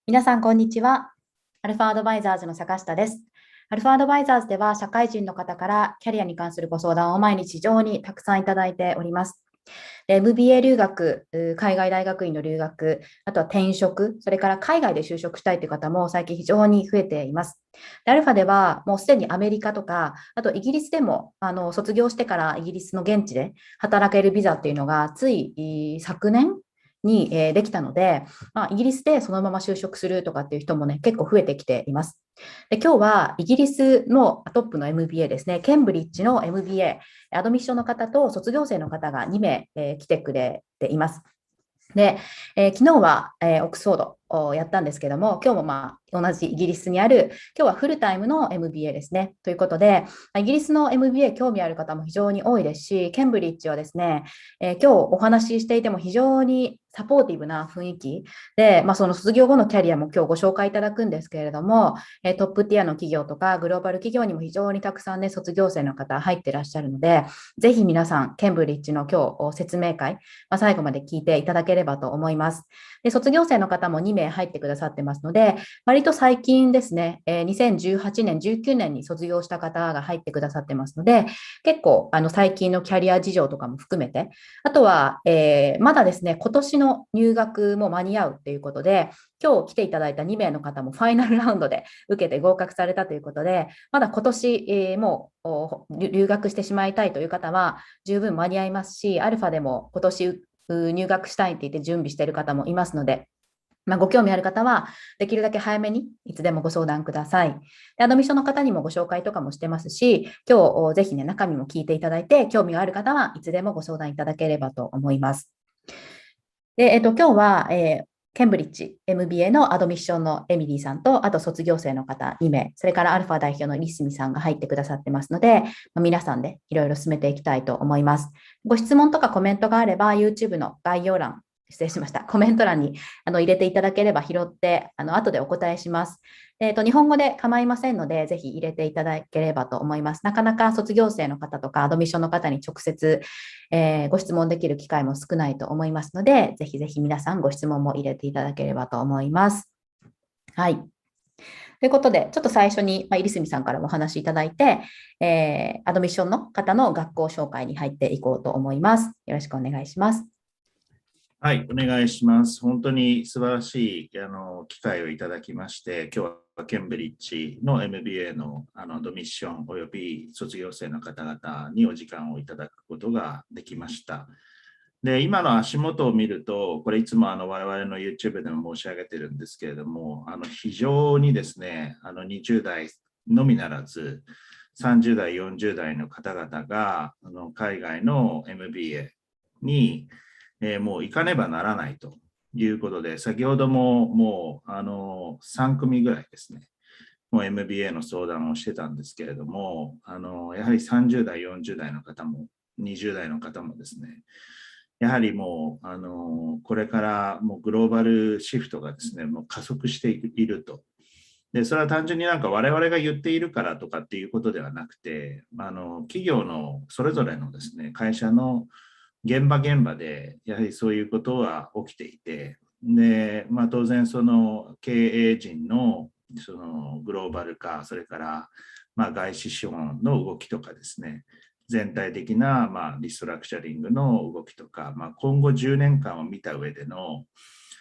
皆さん、こんにちは。アルファアドバイザーズの坂下です。アルファアドバイザーズでは、社会人の方からキャリアに関するご相談を毎日非常にたくさんいただいております。MBA 留学、海外大学院の留学、あとは転職、それから海外で就職したいという方も最近非常に増えています。アルファではもうすでにアメリカとか、あとイギリスでも卒業してからイギリスの現地で働けるビザっていうのがつい昨年にできたので、イギリスでそのまま就職するとかっていう人もね、結構増えてきています。で、今日はイギリスのトップの MBA ですね、ケンブリッジの MBA アドミッションの方と卒業生の方が2名、来てくれています。で、昨日は、オックスフォードをやったんですけども、今日も同じイギリスにある、今日はフルタイムの MBA ですね。ということで、イギリスの MBA 興味ある方も非常に多いですし、ケンブリッジはですね、今日お話ししていても非常にサポーティブな雰囲気で、その卒業後のキャリアも今日ご紹介いただくんですけれども、トップティアの企業とかグローバル企業にも非常にたくさんね、卒業生の方入ってらっしゃるので、ぜひ皆さん、ケンブリッジの今日説明会、最後まで聞いていただければと思います。で、卒業生の方も2名入ってくださってますので、割と最近ですね、2018年、19年に卒業した方が入ってくださってますので、結構最近のキャリア事情とかも含めて、あとは、まだですね、今年の入学も間に合うということで、今日来ていただいた2名の方もファイナルラウンドで受けて合格されたということで、まだ今年、もう留学してしまいたいという方は十分間に合いますし、アルファでも今年入学したいって言って準備している方もいますので、ご興味ある方は、できるだけ早めにいつでもご相談ください。で、アドミッションの方にもご紹介とかもしてますし、今日ぜひね、中身も聞いていただいて、興味がある方はいつでもご相談いただければと思います。で、今日は、ケンブリッジ MBA のアドミッションのエミリーさんと、あと卒業生の方2名、それからアルファ代表のリスミさんが入ってくださってますので、皆さんでいろいろ進めていきたいと思います。ご質問とかコメントがあれば、YouTube の概要欄、失礼しました。コメント欄に入れていただければ拾って、後でお答えします。日本語で構いませんので、ぜひ入れていただければと思います。なかなか卒業生の方とかアドミッションの方に直接、ご質問できる機会も少ないと思いますので、ぜひぜひ皆さんご質問も入れていただければと思います。はい。ということで、ちょっと最初に、イリスミさんからもお話しいただいて、アドミッションの方の学校紹介に入っていこうと思います。よろしくお願いします。はい、お願いします。本当に素晴らしい機会をいただきまして、今日はケンブリッジの MBA のアドミッションおよび卒業生の方々にお時間をいただくことができました。で、今の足元を見ると、これいつも我々の YouTube でも申し上げてるんですけれども、非常にですね、20代のみならず、30代、40代の方々が海外の MBA にもう行かねばならないということで、先ほどももう3組ぐらいですね、もう MBA の相談をしてたんですけれども、やはり30代、40代の方も20代の方もですね、やはりもうこれからもうグローバルシフトがですね、もう加速していると。で、それは単純になんか我々が言っているからとかっていうことではなくて、企業のそれぞれのですね、会社の現場現場でやはりそういうことは起きていて、で、当然その経営陣のそのグローバル化、それから外資資本の動きとかですね、全体的なリストラクチャリングの動きとか、今後10年間を見た上での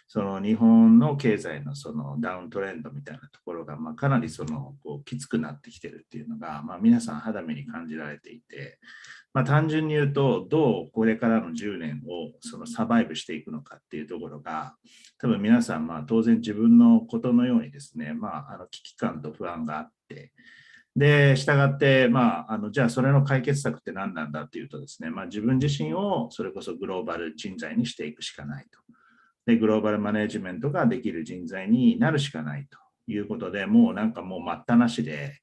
その日本の経済のそのダウントレンドみたいなところがかなりそのきつくなってきてるっていうのが皆さん肌身に感じられていて、単純に言うとどうこれからの10年をそのサバイブしていくのかっていうところが多分皆さん当然自分のことのようにですね、危機感と不安があって、で、従って、じゃあそれの解決策って何なんだっていうとですね、自分自身をそれこそグローバル人材にしていくしかないと。で、グローバルマネジメントができる人材になるしかないということで、もうなんかもう待ったなしで、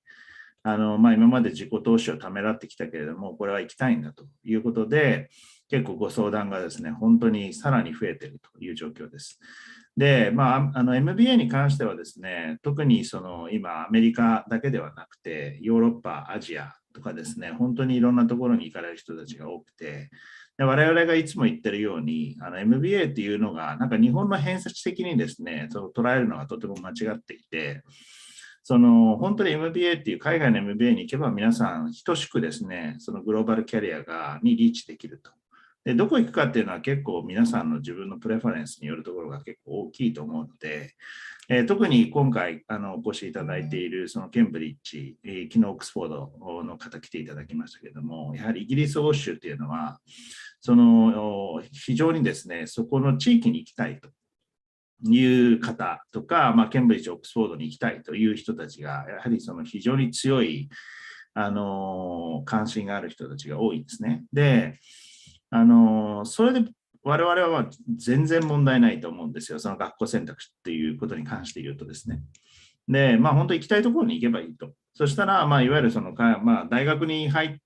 今まで自己投資をためらってきたけれども、これは行きたいんだということで、結構ご相談がですね、本当にさらに増えているという状況です。で、MBA に関してはですね、特にその今、アメリカだけではなくて、ヨーロッパ、アジアとかですね、本当にいろんなところに行かれる人たちが多くて、で我々がいつも言ってるように、MBA っていうのが、なんか日本の偏差値的にですね、捉えるのがとても間違っていて、本当に MBA っていう海外の MBA に行けば皆さん等しくですね、そのグローバルキャリアにリーチできると。で、どこ行くかっていうのは結構皆さんの自分のプレファレンスによるところが結構大きいと思うので、特に今回お越しいただいているそのケンブリッジ、昨日オックスフォードの方来ていただきましたけれども、やはりイギリス欧州っていうのは、非常にですね、そこの地域に行きたいという方とか、ケンブリッジ、オックスフォードに行きたいという人たちが、やはりその非常に強い関心がある人たちが多いんですね。で、それで我々は全然問題ないと思うんですよ。その学校選択肢っていうことに関して言うとですね。で、本当に行きたいところに行けばいいと。そしたら、いわゆる大学に入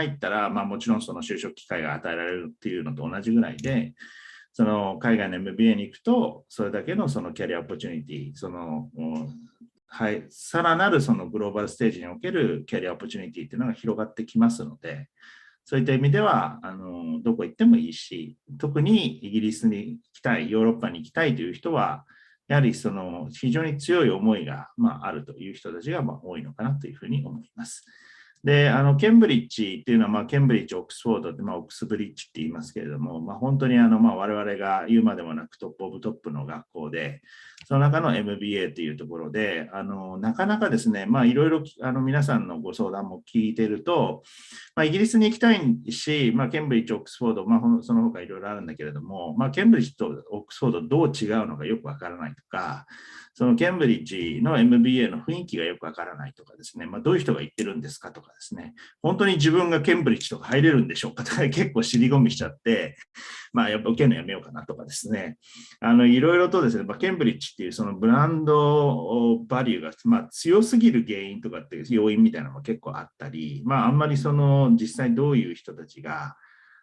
ったら、もちろんその就職機会が与えられるっていうのと同じぐらいで、その海外の MBA に行くと、それだけのそのキャリアオポチュニティ、さらなるそのグローバルステージにおけるキャリアオポチュニティっていうのが広がってきますので、そういった意味ではどこ行ってもいいし、特にイギリスに行きたい、ヨーロッパに行きたいという人は、やはりその非常に強い思いがあるという人たちが多いのかなというふうに思います。で、ケンブリッジっていうのは、ケンブリッジ、オックスフォードで、オックスブリッジって言いますけれども、本当に我々が言うまでもなくトップオブトップの学校で、その中の MBA っていうところで、なかなかですね、いろいろ皆さんのご相談も聞いていると、イギリスに行きたいし、ケンブリッジ、オックスフォード、その他いろいろあるんだけれども、ケンブリッジとオックスフォードどう違うのかよくわからないとか、そのケンブリッジの MBA の雰囲気がよくわからないとかですね、どういう人が行ってるんですかとかですね、本当に自分がケンブリッジとか入れるんでしょうかとか結構尻込みしちゃって、やっぱ受けるのやめようかなとかですね、いろいろとですね、ケンブリッジっていうそのブランドバリューが強すぎる原因とかっていう要因みたいなのも結構あったり、あんまり実際どういう人たちが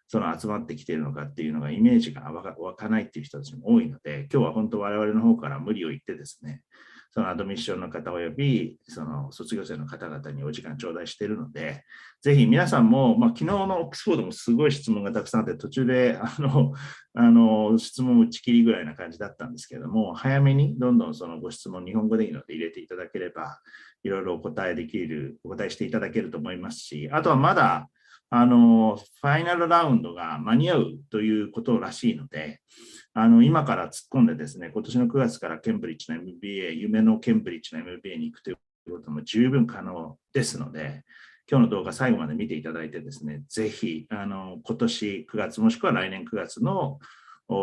集まってきているのかっていうのがイメージが湧かないっていう人たちも多いので、今日は本当我々の方から無理を言ってですね、そのアドミッションの方およびその卒業生の方々にお時間頂戴しているので、ぜひ皆さんも、昨日のオックスフォードもすごい質問がたくさんあって、途中で質問打ち切りぐらいな感じだったんですけれども、早めにどんどんそのご質問、日本語でいいので入れていただければ、いろいろお答えしていただけると思いますし、あとはまだファイナルラウンドが間に合うということらしいので、今から突っ込んでですね、今年の9月からケンブリッジの MBA、夢のケンブリッジの MBA に行くということも十分可能ですので、今日の動画最後まで見ていただいてですね、ぜひ今年9月もしくは来年9月の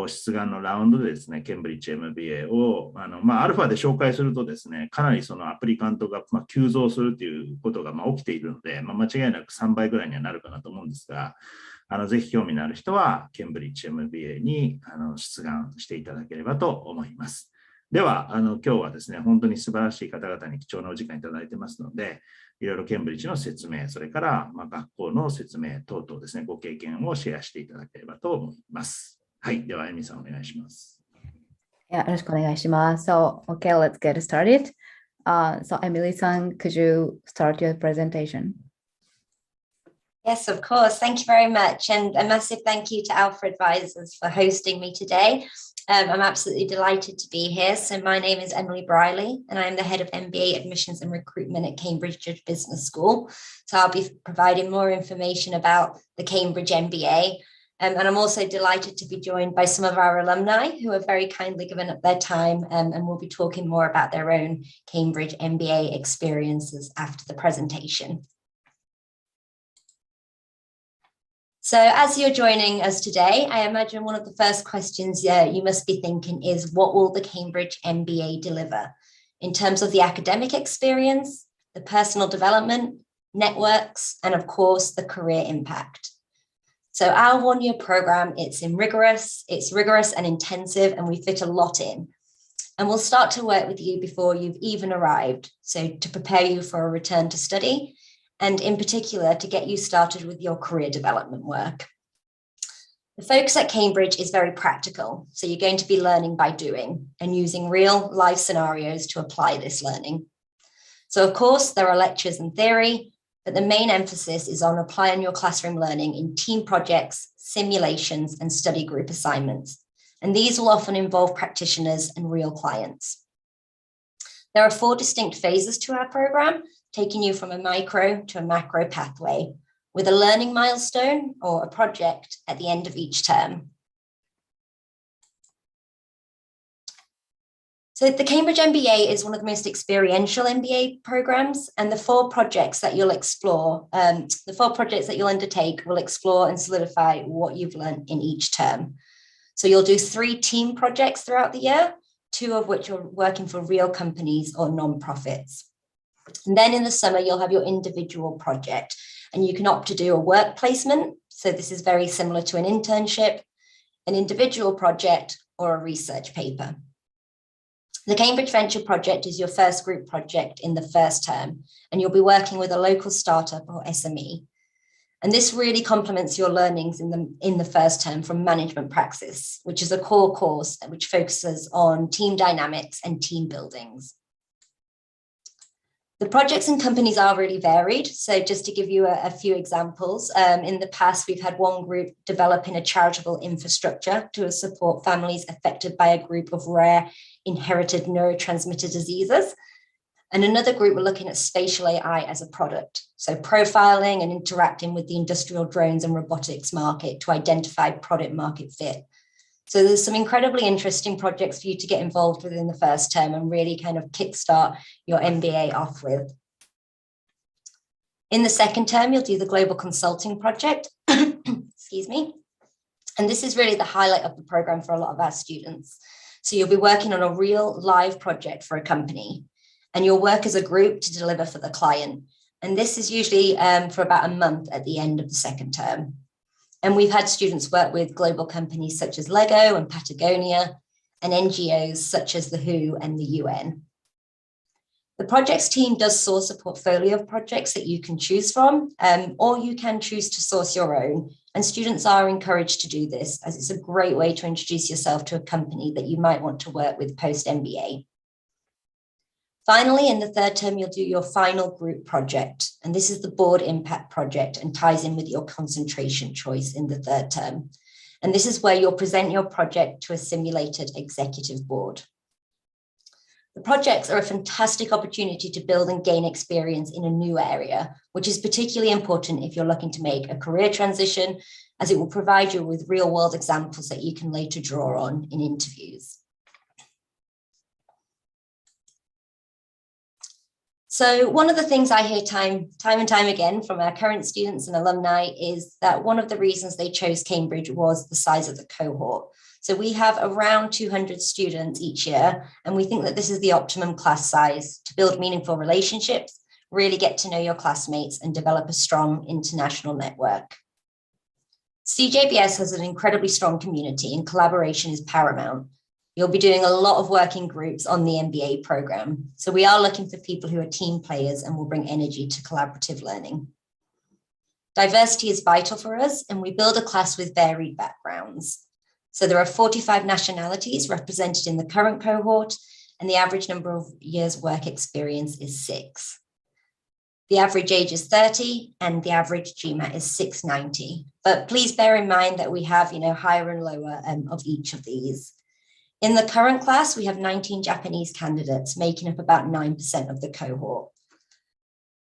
出願のラウンドでですね、ケンブリッジ MBA をアルファで紹介するとですね、かなりそのアプリカントが急増するということが起きているので、間違いなく3倍ぐらいにはなるかなと思うんですが、ぜひ興味のある人はケンブリッジ MBA に出願していただければと思います。では、今日はですね、本当に素晴らしい方々に貴重なお時間いただいてますので、いろいろケンブリッジの説明、それから学校の説明等々ですね、ご経験をシェアしていただければと思います。はい、では、エミさんお願いします。よろしくお願いします。So, okay, let's get started. So, Emily-san, could you start your presentation? Yes, of course. Thank you very much. And a massive thank you to Alpha Advisors for hosting me today. I'm absolutely delighted to be here. So my name is Emily Briley, and I'm the head of MBA admissions and recruitment at Cambridge Business School. So I'll be providing more information about the Cambridge MBA. And I'm also delighted to be joined by some of our alumni who have very kindly given up their time and will be talking more about their own Cambridge MBA experiences after the presentation. So as you're joining us today, I imagine one of the first questions you must be thinking is, what will the Cambridge MBA deliver in terms of the academic experience, the personal development, networks, and of course, the career impact? So our one-year program, it's rigorous and intensive, and we fit a lot in. And we'll start to work with you before you've even arrived, so to prepare you for a return to study, and in particular, to get you started with your career development work. The focus at Cambridge is very practical. So you're going to be learning by doing and using real life scenarios to apply this learning. So of course, there are lectures and theory, but the main emphasis is on applying your classroom learning in team projects, simulations, and study group assignments. And these will often involve practitioners and real clients. There are 4 distinct phases to our program, taking you from a micro to a macro pathway, with a learning milestone or a project at the end of each term. So the Cambridge MBA is one of the most experiential MBA programs, and the 4 projects that you'll explore, the 4 projects that you'll undertake will explore and solidify what you've learned in each term. So you'll do 3 team projects throughout the year, 2 of which are working for real companies or non-profits. And then in the summer, you'll have your individual project, and you can opt to do a work placement. So this is very similar to an internship, an individual project, or a research paper. The Cambridge Venture Project is your first group project in the first term, and you'll be working with a local startup or SME. And this really complements your learnings in the first term from management praxis, which is a core course which focuses on team dynamics and team buildings. The projects and companies are really varied. So just to give you a few examples, in the past, we've had one group developing a charitable infrastructure to support families affected by a group of rare inherited neurotransmitter diseases. And another group were looking at spatial AI as a product. So profiling and interacting with the industrial drones and robotics market to identify product market fit. So there's some incredibly interesting projects for you to get involved with in the first term and really kind of kickstart your MBA off with. In the second term, you'll do the Global Consulting Project, excuse me. And this is really the highlight of the program for a lot of our students. So you'll be working on a real live project for a company, and you'll work as a group to deliver for the client. And this is usually for about a month at the end of the second term. And we've had students work with global companies such as Lego and Patagonia, and NGOs such as the WHO and the UN. The projects team does source a portfolio of projects that you can choose from, or you can choose to source your own. And students are encouraged to do this, as it's a great way to introduce yourself to a company that you might want to work with post-MBA. Finally, in the third term, you'll do your final group project. And this is the board impact project and ties in with your concentration choice in the third term. And this is where you'll present your project to a simulated executive board. The projects are a fantastic opportunity to build and gain experience in a new area, which is particularly important if you're looking to make a career transition, as it will provide you with real-world examples that you can later draw on in interviews. So one of the things I hear time and time again from our current students and alumni is that one of the reasons they chose Cambridge was the size of the cohort. So we have around 200 students each year, and we think that this is the optimum class size to build meaningful relationships, really get to know your classmates, and develop a strong international network. CJBS has an incredibly strong community, and collaboration is paramount. You'll be doing a lot of work in groups on the MBA program. So we are looking for people who are team players and will bring energy to collaborative learning. Diversity is vital for us, and we build a class with varied backgrounds. So there are 45 nationalities represented in the current cohort, and the average number of years work experience is 6. The average age is 30, and the average GMAT is 690. But please bear in mind that we have, higher and lower of each of these. In the current class, we have 19 Japanese candidates, making up about 9% of the cohort.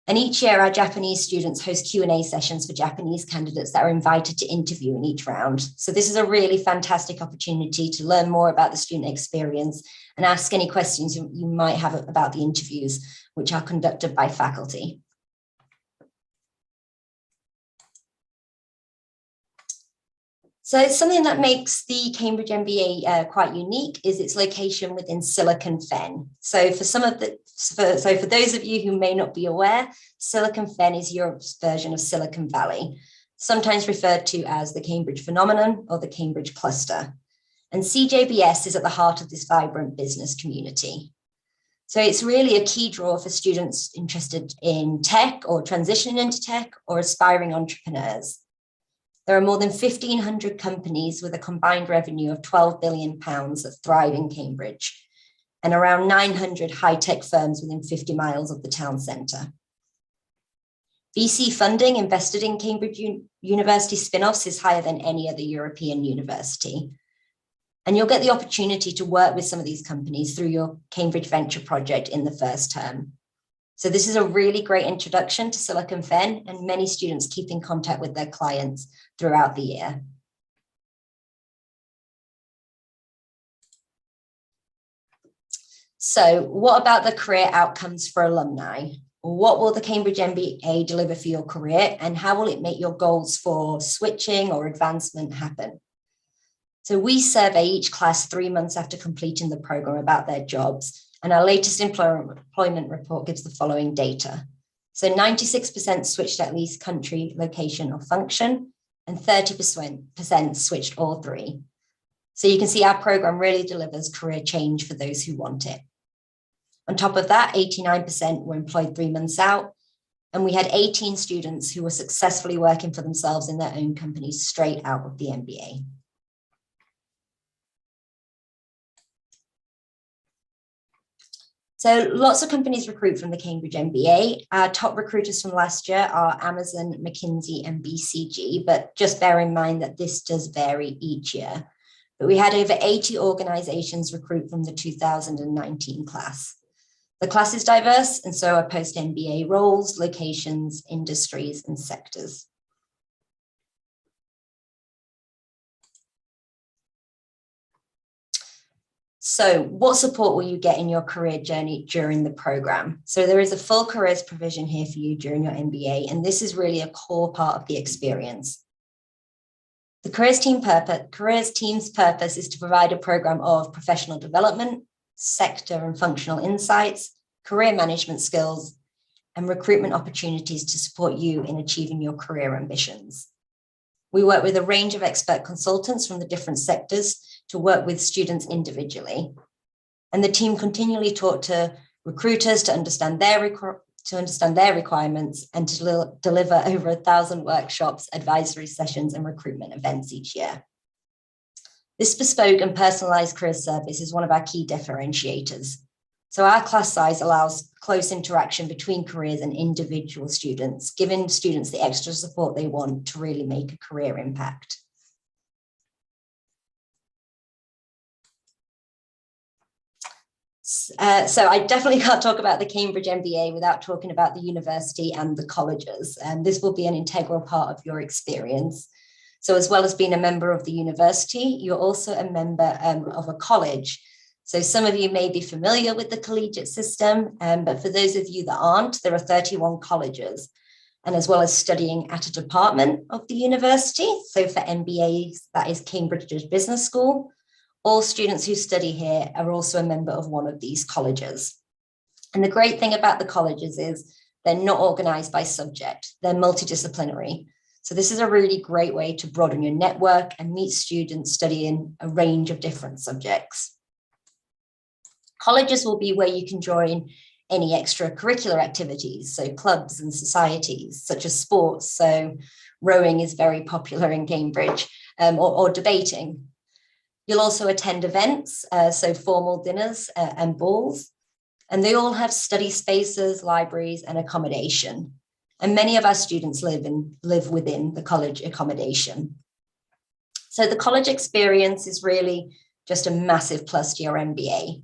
And each year, our Japanese students host Q&A sessions for Japanese candidates that are invited to interview in each round. So this is a really fantastic opportunity to learn more about the student experience and ask any questions you might have about the interviews, which are conducted by faculty. So something that makes the Cambridge MBA quite unique is its location within Silicon Fen. So for those of you who may not be aware, Silicon Fen is Europe's version of Silicon Valley, sometimes referred to as the Cambridge phenomenon or the Cambridge cluster. And CJBS is at the heart of this vibrant business community. So it's really a key draw for students interested in tech or transitioning into tech or aspiring entrepreneurs. There are more than 1,500 companies with a combined revenue of £12 billion that thrive in Cambridge, and around 900 high-tech firms within 50 miles of the town centre. VC funding invested in Cambridge University spin-offs is higher than any other European university. And you'll get the opportunity to work with some of these companies through your Cambridge Venture project in the first term. So this is a really great introduction to Silicon Fen, and many students keep in contact with their clients throughout the year. So what about the career outcomes for alumni? What will the Cambridge MBA deliver for your career, and how will it make your goals for switching or advancement happen? So we survey each class 3 months after completing the program about their jobs, and our latest employment report gives the following data. So 96% switched at least country, location, or function, and 30% switched all 3. So you can see our program really delivers career change for those who want it. On top of that, 89% were employed 3 months out, and we had 18 students who were successfully working for themselves in their own companies straight out of the MBA. So lots of companies recruit from the Cambridge MBA. Our top recruiters from last year are Amazon, McKinsey, and BCG, but just bear in mind that this does vary each year. But we had over 80 organizations recruit from the 2019 class. The class is diverse, and so are post-MBA roles, locations, industries, and sectors. So what support will you get in your career journey during the program? So there is a full careers provision here for you during your MBA, and this is really a core part of the experience. The careers team's purpose is to provide a program of professional development, sector and functional insights, career management skills, and recruitment opportunities to support you in achieving your career ambitions. We work with a range of expert consultants from the different sectors to work with students individually. And the team continually talk to recruiters to understand their requirements and to deliver over 1,000 workshops, advisory sessions, and recruitment events each year. This bespoke and personalized career service is one of our key differentiators. So our class size allows close interaction between careers and individual students, giving students the extra support they want to really make a career impact. So I definitely can't talk about the Cambridge MBA without talking about the university and the colleges. And this will be an integral part of your experience. So as well as being a member of the university, you're also a member of a college. So some of you may be familiar with the collegiate system, but for those of you that aren't, there are 31 colleges. And as well as studying at a department of the university, so for MBAs, that is Cambridge Business School, all students who study here are also a member of one of these colleges. And the great thing about the colleges is they're not organized by subject, they're multidisciplinary. So this is a really great way to broaden your network and meet students studying a range of different subjects. Colleges will be where you can join any extracurricular activities, so clubs and societies, such as sports. So rowing is very popular in Cambridge, or debating. You'll also attend events, so formal dinners and balls, and they all have study spaces, libraries, and accommodation. And many of our students live within the college accommodation. So the college experience is really just a massive plus to your MBA.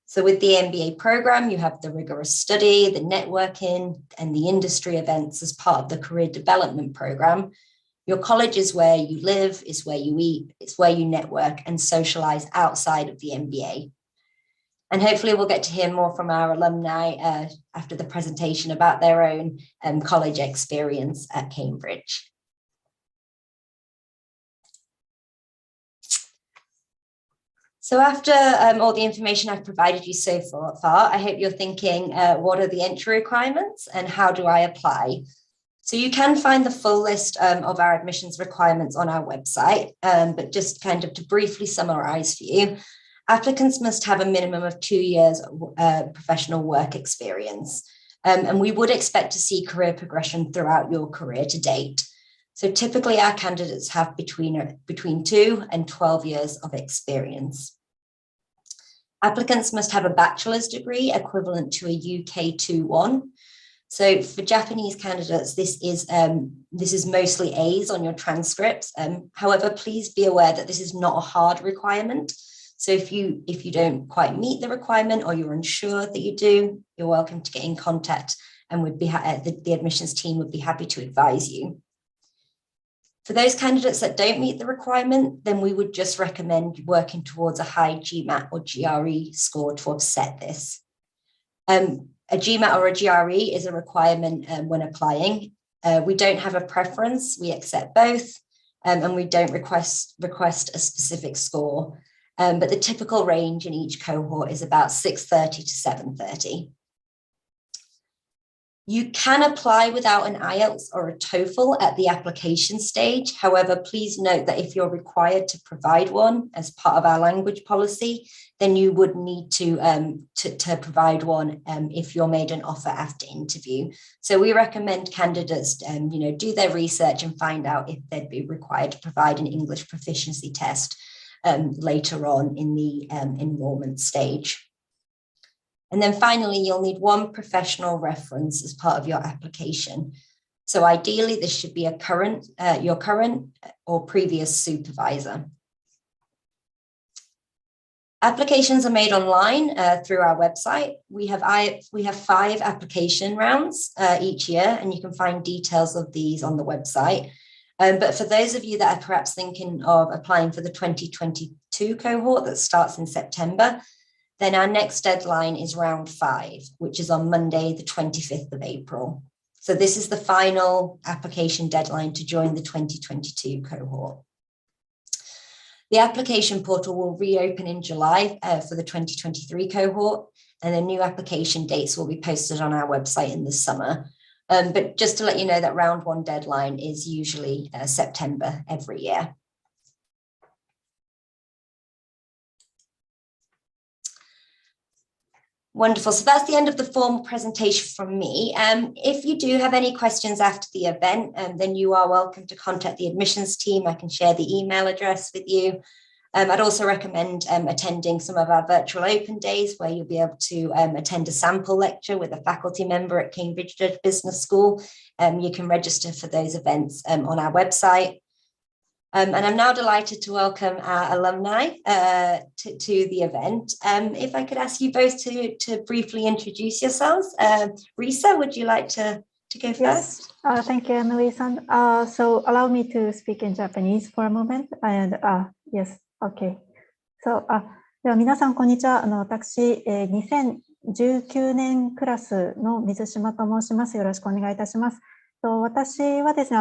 So with the MBA program, you have the rigorous study, the networking, and the industry events as part of the career development program. Your college is where you live, it's where you eat, it's where you network and socialize outside of the MBA. And hopefully we'll get to hear more from our alumni after the presentation about their own college experience at Cambridge. So after all the information I've provided you so far, I hope you're thinking, what are the entry requirements and how do I apply? So you can find the full list of our admissions requirements on our website, but just kind of to briefly summarize for you, applicants must have a minimum of 2 years professional work experience. And we would expect to see career progression throughout your career to date. So typically our candidates have between 2 and 12 years of experience. Applicants must have a bachelor's degree equivalent to a UK 2-1. So for Japanese candidates, this is mostly A's on your transcripts. However, please be aware that this is not a hard requirement. So if you don't quite meet the requirement or you're unsure that you do, you're welcome to get in contact, and the admissions team would be happy to advise you. For those candidates that don't meet the requirement, then we would just recommend working towards a high GMAT or GRE score to offset this. A GMAT or a GRE is a requirement when applying. We don't have a preference, we accept both, and we don't request a specific score. But the typical range in each cohort is about 630 to 730. You can apply without an IELTS or a TOEFL at the application stage. However, please note that if you're required to provide one as part of our language policy, then you would need to provide one if you're made an offer after interview. So we recommend candidates do their research and find out if they'd be required to provide an English proficiency test later on in the enrollment stage. And then finally, you'll need one professional reference as part of your application. So ideally, this should be your current or previous supervisor. Applications are made online through our website. We have 5 application rounds each year, and you can find details of these on the website. But for those of you that are perhaps thinking of applying for the 2022 cohort that starts in September, then our next deadline is round 5, which is on Monday, the 25th of April. So this is the final application deadline to join the 2022 cohort. The application portal will reopen in July for the 2023 cohort, and the new application dates will be posted on our website in the summer. But just to let you know that round 1 deadline is usually September every year. Wonderful. So that's the end of the formal presentation from me. If you do have any questions after the event, then you are welcome to contact the admissions team. I can share the email address with you. I'd also recommend attending some of our virtual open days where you'll be able to attend a sample lecture with a faculty member at Cambridge Business School. You can register for those events on our website. And I'm now delighted to welcome our alumni to the event. If I could ask you both to briefly introduce yourselves. Risa, would you like to go first? Yes. Thank you, Emily-san. So allow me to speak in Japanese for a moment. And yes, okay. So では皆さんこんにちは。私、2019年クラスの水島と申します。よろしくお願いいたします。私はですね、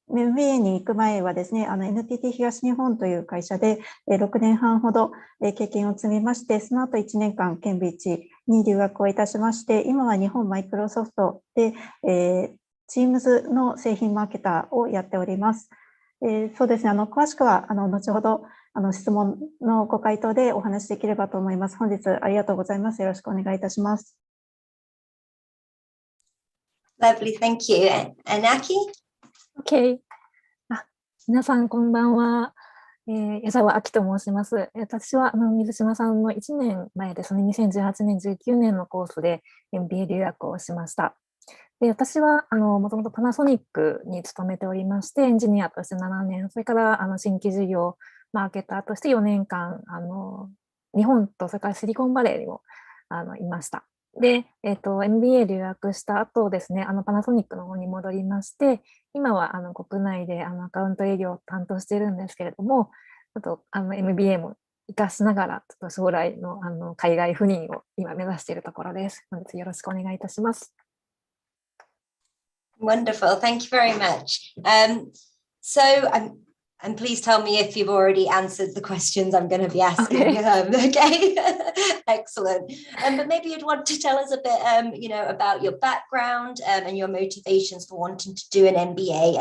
MBA に行く前はですね、NTT 東日本という会社で6年半ほど経験を積みまして、その後1年間ケンブリッジに留学をいたしまして、今は日本マイクロソフトで、Teams の製品マーケターをやっております。そうですね、詳しくは後ほど質問のご回答でお話しできればと思います。本日ありがとうございます。よろしくお願いいたします。Lovely, thank you. And Aki?OK。皆さん、こんばんは。矢沢亜希と申します。私は水島さんの1年前ですね、2018年、19年のコースで MBA 留学をしました。で、私はもともとパナソニックに勤めておりまして、エンジニアとして7年、それから新規事業マーケターとして4年間、日本とそれからシリコンバレーにもいました。で、MBA 留学した後ですね、パナソニックの方に戻りまして、今は国内でアカウント営業を担当しているんですけれども、ちょっとMBA も活かしながら、ちょっと将来の海外赴任を今目指しているところです。本日よろしくお願いいたします。Wonderful, thank you very much. And please tell me if you've already answered the questions I'm going to be asking. Okay, excellent. But maybe you'd want to tell us a bit, about your background and your motivations for wanting to do an MBA,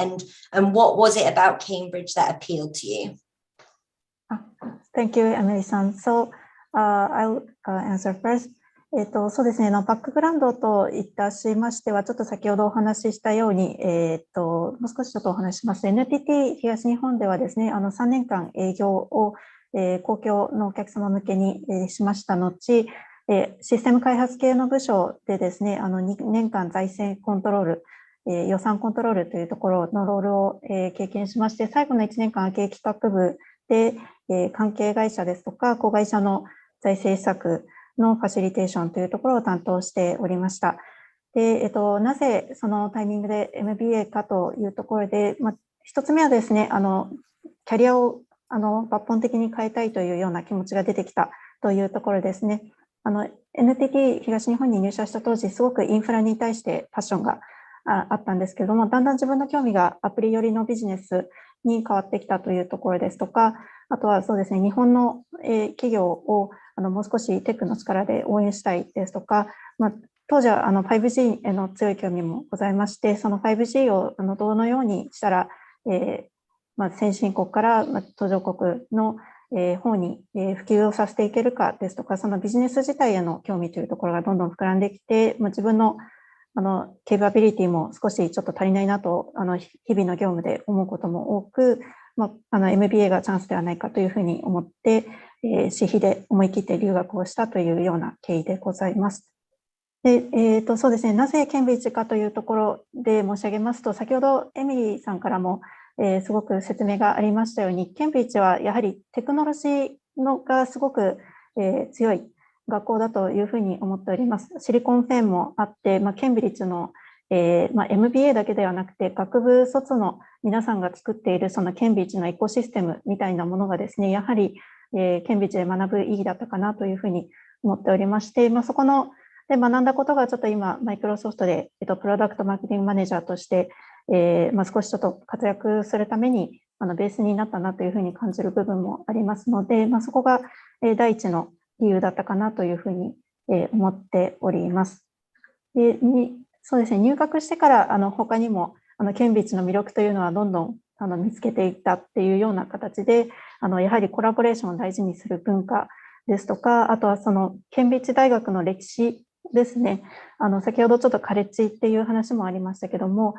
and what was it about Cambridge that appealed to you? Thank you, Emily-san. So I'll answer first. そうですね、バックグラウンドといたしましては、ちょっと先ほどお話ししたように、もう少しちょっとお話しします。NTT 東日本ではですね、3年間営業を公共のお客様向けにしました後、システム開発系の部署でですね、2年間財政コントロール、予算コントロールというところのロールを、経験しまして、最後の1年間は経営企画部で、関係会社ですとか、子会社の財政施策のファシリテーションというところを担当しておりました。で、なぜそのタイミングで MBA かというところで、一つ目はですね、キャリアを抜本的に変えたいというような気持ちが出てきたというところですね。NTT 東日本に入社した当時、すごくインフラに対してパッションがあったんですけれども、だんだん自分の興味がアプリ寄りのビジネスに変わってきたというところですとか、あとはそうですね、日本の企業をもう少しテックの力で応援したいですとか、当時は5G への強い興味もございまして、その 5G をどのようにしたら、先進国から途上国の方に普及をさせていけるかですとか、そのビジネス自体への興味というところがどんどん膨らんできて、自分のケーパビリティも少しちょっと足りないなと日々の業務で思うことも多く、MBA がチャンスではないかというふうに思って、私費で思い切って留学をしたというような経緯でございます。で、そうですね、なぜケンブリッジかというところで申し上げますと、先ほどエミリーさんからも、すごく説明がありましたように、ケンブリッジはやはりテクノロジーがすごく、強い学校だというふうに思っております。シリコンフェンもあって、ケンブリッジの、MBA だけではなくて、学部卒の皆さんが作っているそのケンブリッジのエコシステムみたいなものがですね、やはり、ケンブリッジで学ぶ意義だったかなというふうに思っておりまして、そこので学んだことがちょっと今、マイクロソフトで、プロダクトマーケティングマネージャーとして、少しちょっと活躍するためにベースになったなというふうに感じる部分もありますので、そこが第一の理由だったかなというふうに思っております。で、そうですね、入学してから他にもケンブリッジの魅力というのはどんどん見つけていったっていうような形で、やはりコラボレーションを大事にする文化ですとか、あとはそのケンブリッジ大学の歴史ですね。先ほどちょっとカレッジっていう話もありましたけども、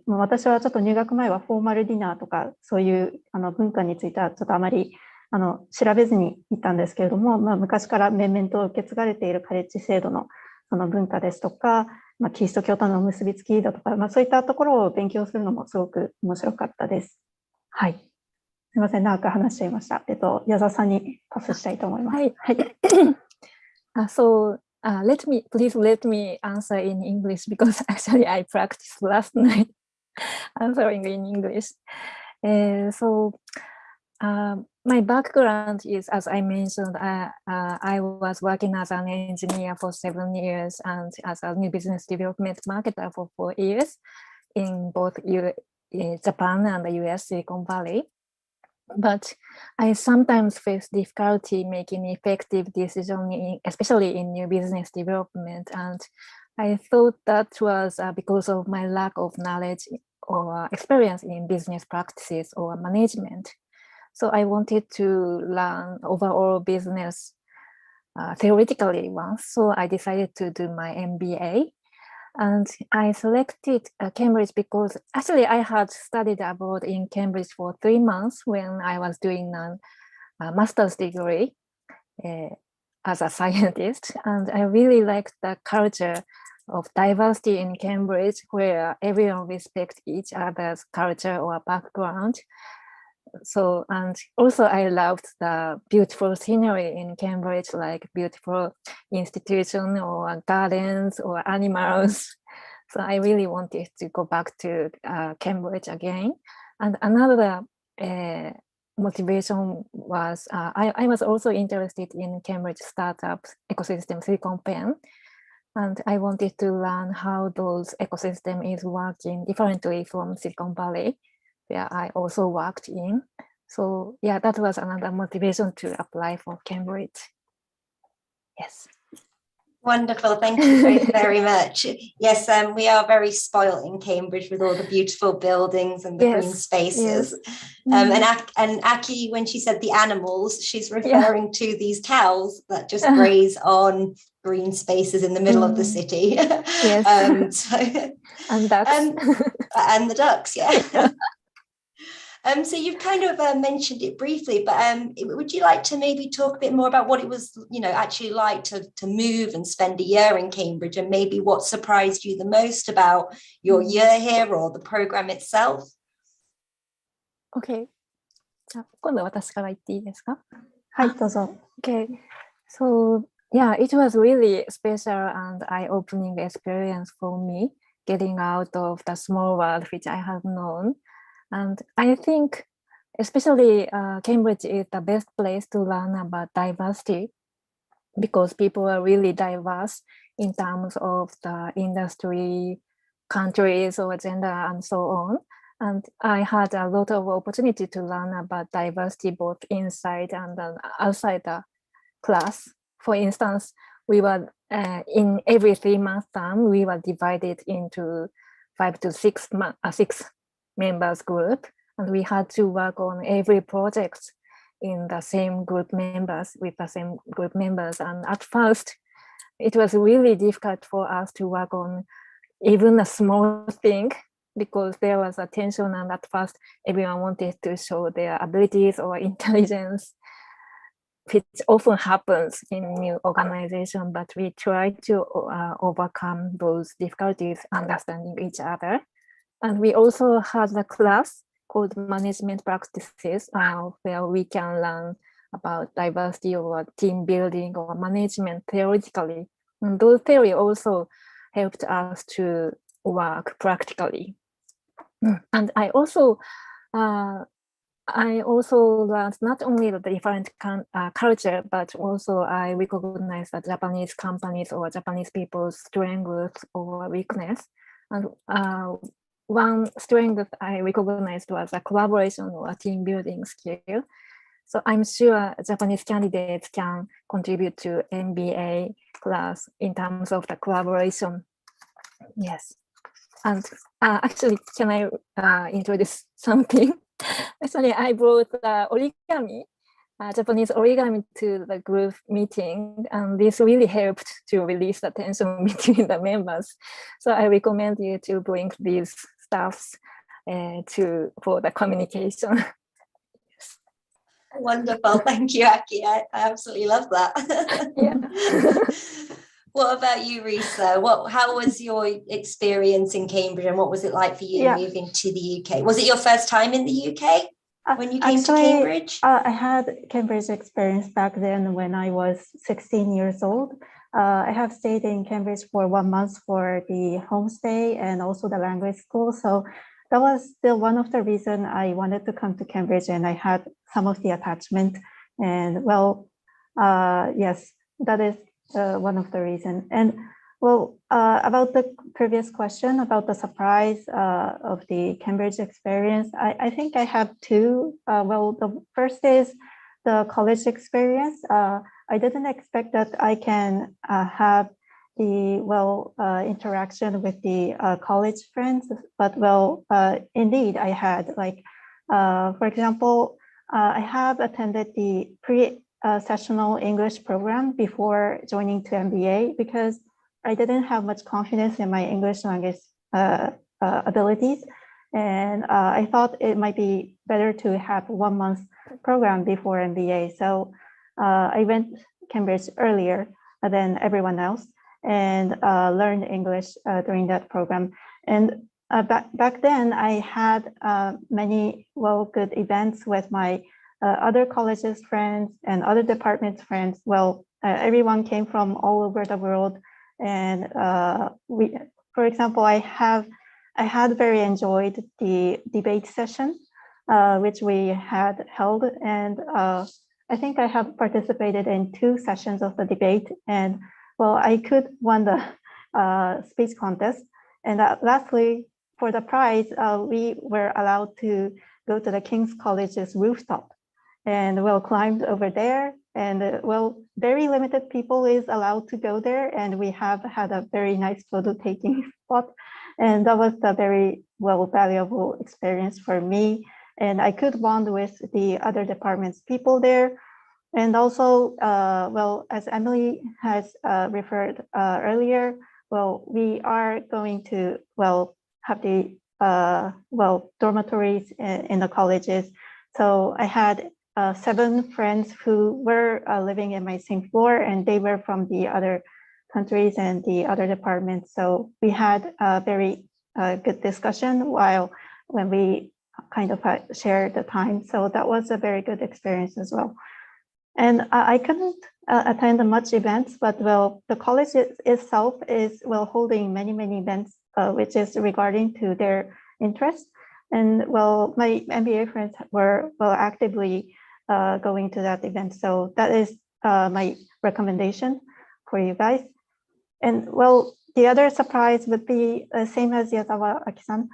私はちょっと入学前はフォーマルディナーとかそういう文化についてはちょっとあまり調べずに行ったんですけれども、昔から面々と受け継がれているカレッジ制度のその文化ですとか、キリスト教との結びつきだとか、そういったところを勉強するのもすごく面白かったです。はい。すみません、長く話しちゃいました。矢沢さんにパスしたいと思います。はい。Please let me answer in English because actually I practiced last night answering in English. My background is, as I mentioned, I was working as an engineer for 7 years and as a new business development marketer for 4 years in both Japan and the US Silicon Valley. But I sometimes face difficulty making effective decisions, especially in new business development. And I thought that was because of my lack of knowledge or experience in business practices or management. So I wanted to learn overall business theoretically once. So I decided to do my MBA. And I selected Cambridge because actually I had studied abroad in Cambridge for 3 months when I was doing a master's degree as a scientist. And I really liked the culture of diversity in Cambridge where everyone respects each other's culture or background. So, and also I loved the beautiful scenery in Cambridge, like beautiful institutions or gardens or animals. So I really wanted to go back to Cambridge again. And another motivation was I was also interested in Cambridge startup ecosystem Silicon Pen. And I wanted to learn how those ecosystem is working differently from Silicon Valley, where I also worked in. So yeah, that was another motivation to apply for Cambridge. Yes. Wonderful. Thank you both very much. Yes, we are very spoilt in Cambridge with all the beautiful buildings and the green spaces. Yes. And Aki, when she said the animals, she's referring to these cows that just graze on green spaces in the middle of the city. Yes. And ducks. And and the ducks, yeah. So you've kind of mentioned it briefly, but would you like to maybe talk a bit more about what it was, actually like to move and spend a year in Cambridge, and maybe what surprised you the most about your year here or the program itself? Okay. じゃあ今度は私から言っていいですか？はい、どうぞ。Okay. So yeah, it was really special and eye-opening experience for me, getting out of the small world which I had known. And I think especially Cambridge is the best place to learn about diversity because people are really diverse in terms of the industry, countries, or gender, and so on. And I had a lot of opportunity to learn about diversity both inside and outside the class. For instance, we were in every 3-month term, we were divided into 5 to 6 members group, and we had to work on every project in the same group members with the same group members. And at first, it was really difficult for us to work on even a small thing because there was a tension, and at first everyone wanted to show their abilities or intelligence, which often happens in new organization, but we try to overcome those difficulties, understanding each other. And we also had a class called Management Practices, where we can learn about diversity or team building or management theoretically. And those theory also helped us to work practically. And I also learned not only the different culture, but also I recognized the Japanese companies or Japanese people's strengths or weakness. And one strength that I recognized was a collaboration or a team building skill. So I'm sure Japanese candidates can contribute to MBA class in terms of the collaboration. Yes. And actually, can I introduce something? Actually, I brought origami, Japanese origami to the group meeting, and this really helped to release the tension between the members. So I recommend you to bring these stuffs for the communication. Wonderful. Thank you, Aki. I absolutely love that. Yeah. What about you, Risa? How was your experience in Cambridge, and what was it like for you moving to the UK? Was it your first time in the UK when you came to Cambridge? I had Cambridge experience back then when I was 16 years old. I have stayed in Cambridge for 1 month for the homestay and also the language school. So that was still one of the reasons I wanted to come to Cambridge, and I had some of the attachment. And yes, that is one of the reasons. And about the previous question about the surprise of the Cambridge experience, I think I have two. The first is the college experience. I didn't expect that I can have the interaction with the college friends, but indeed I had. Like, for example, I have attended the pre-sessional English program before joining to MBA because I didn't have much confidence in my English language abilities, and I thought it might be better to have 1 month program before MBA. So I went Cambridge earlier than everyone else and learned English during that program. And back then, I had many good events with my other colleges friends and other departments friends. Everyone came from all over the world, and for example, I had very enjoyed the debate session which we had held, and I think I have participated in 2 sessions of the debate, and I could win the speech contest. And lastly, for the prize, we were allowed to go to the King's College's rooftop, and climbed over there. And very limited people is allowed to go there, and we have had a very nice photo taking spot, and that was a very valuable experience for me. And I could bond with the other departments people there. And also, as Emily has referred earlier, we are going to have the dormitories in the colleges. So I had 7 friends who were living in my same floor, and they were from the other countries and the other departments. So we had a very good discussion when we kind of shared the time. So that was a very good experience as well. And I couldn't attend much events, but the college itself is holding many events, which is regarding to their interest. And my MBA friends were actively going to that event. So that is my recommendation for you guys. And the other surprise would be same as Yazawa Aki-san.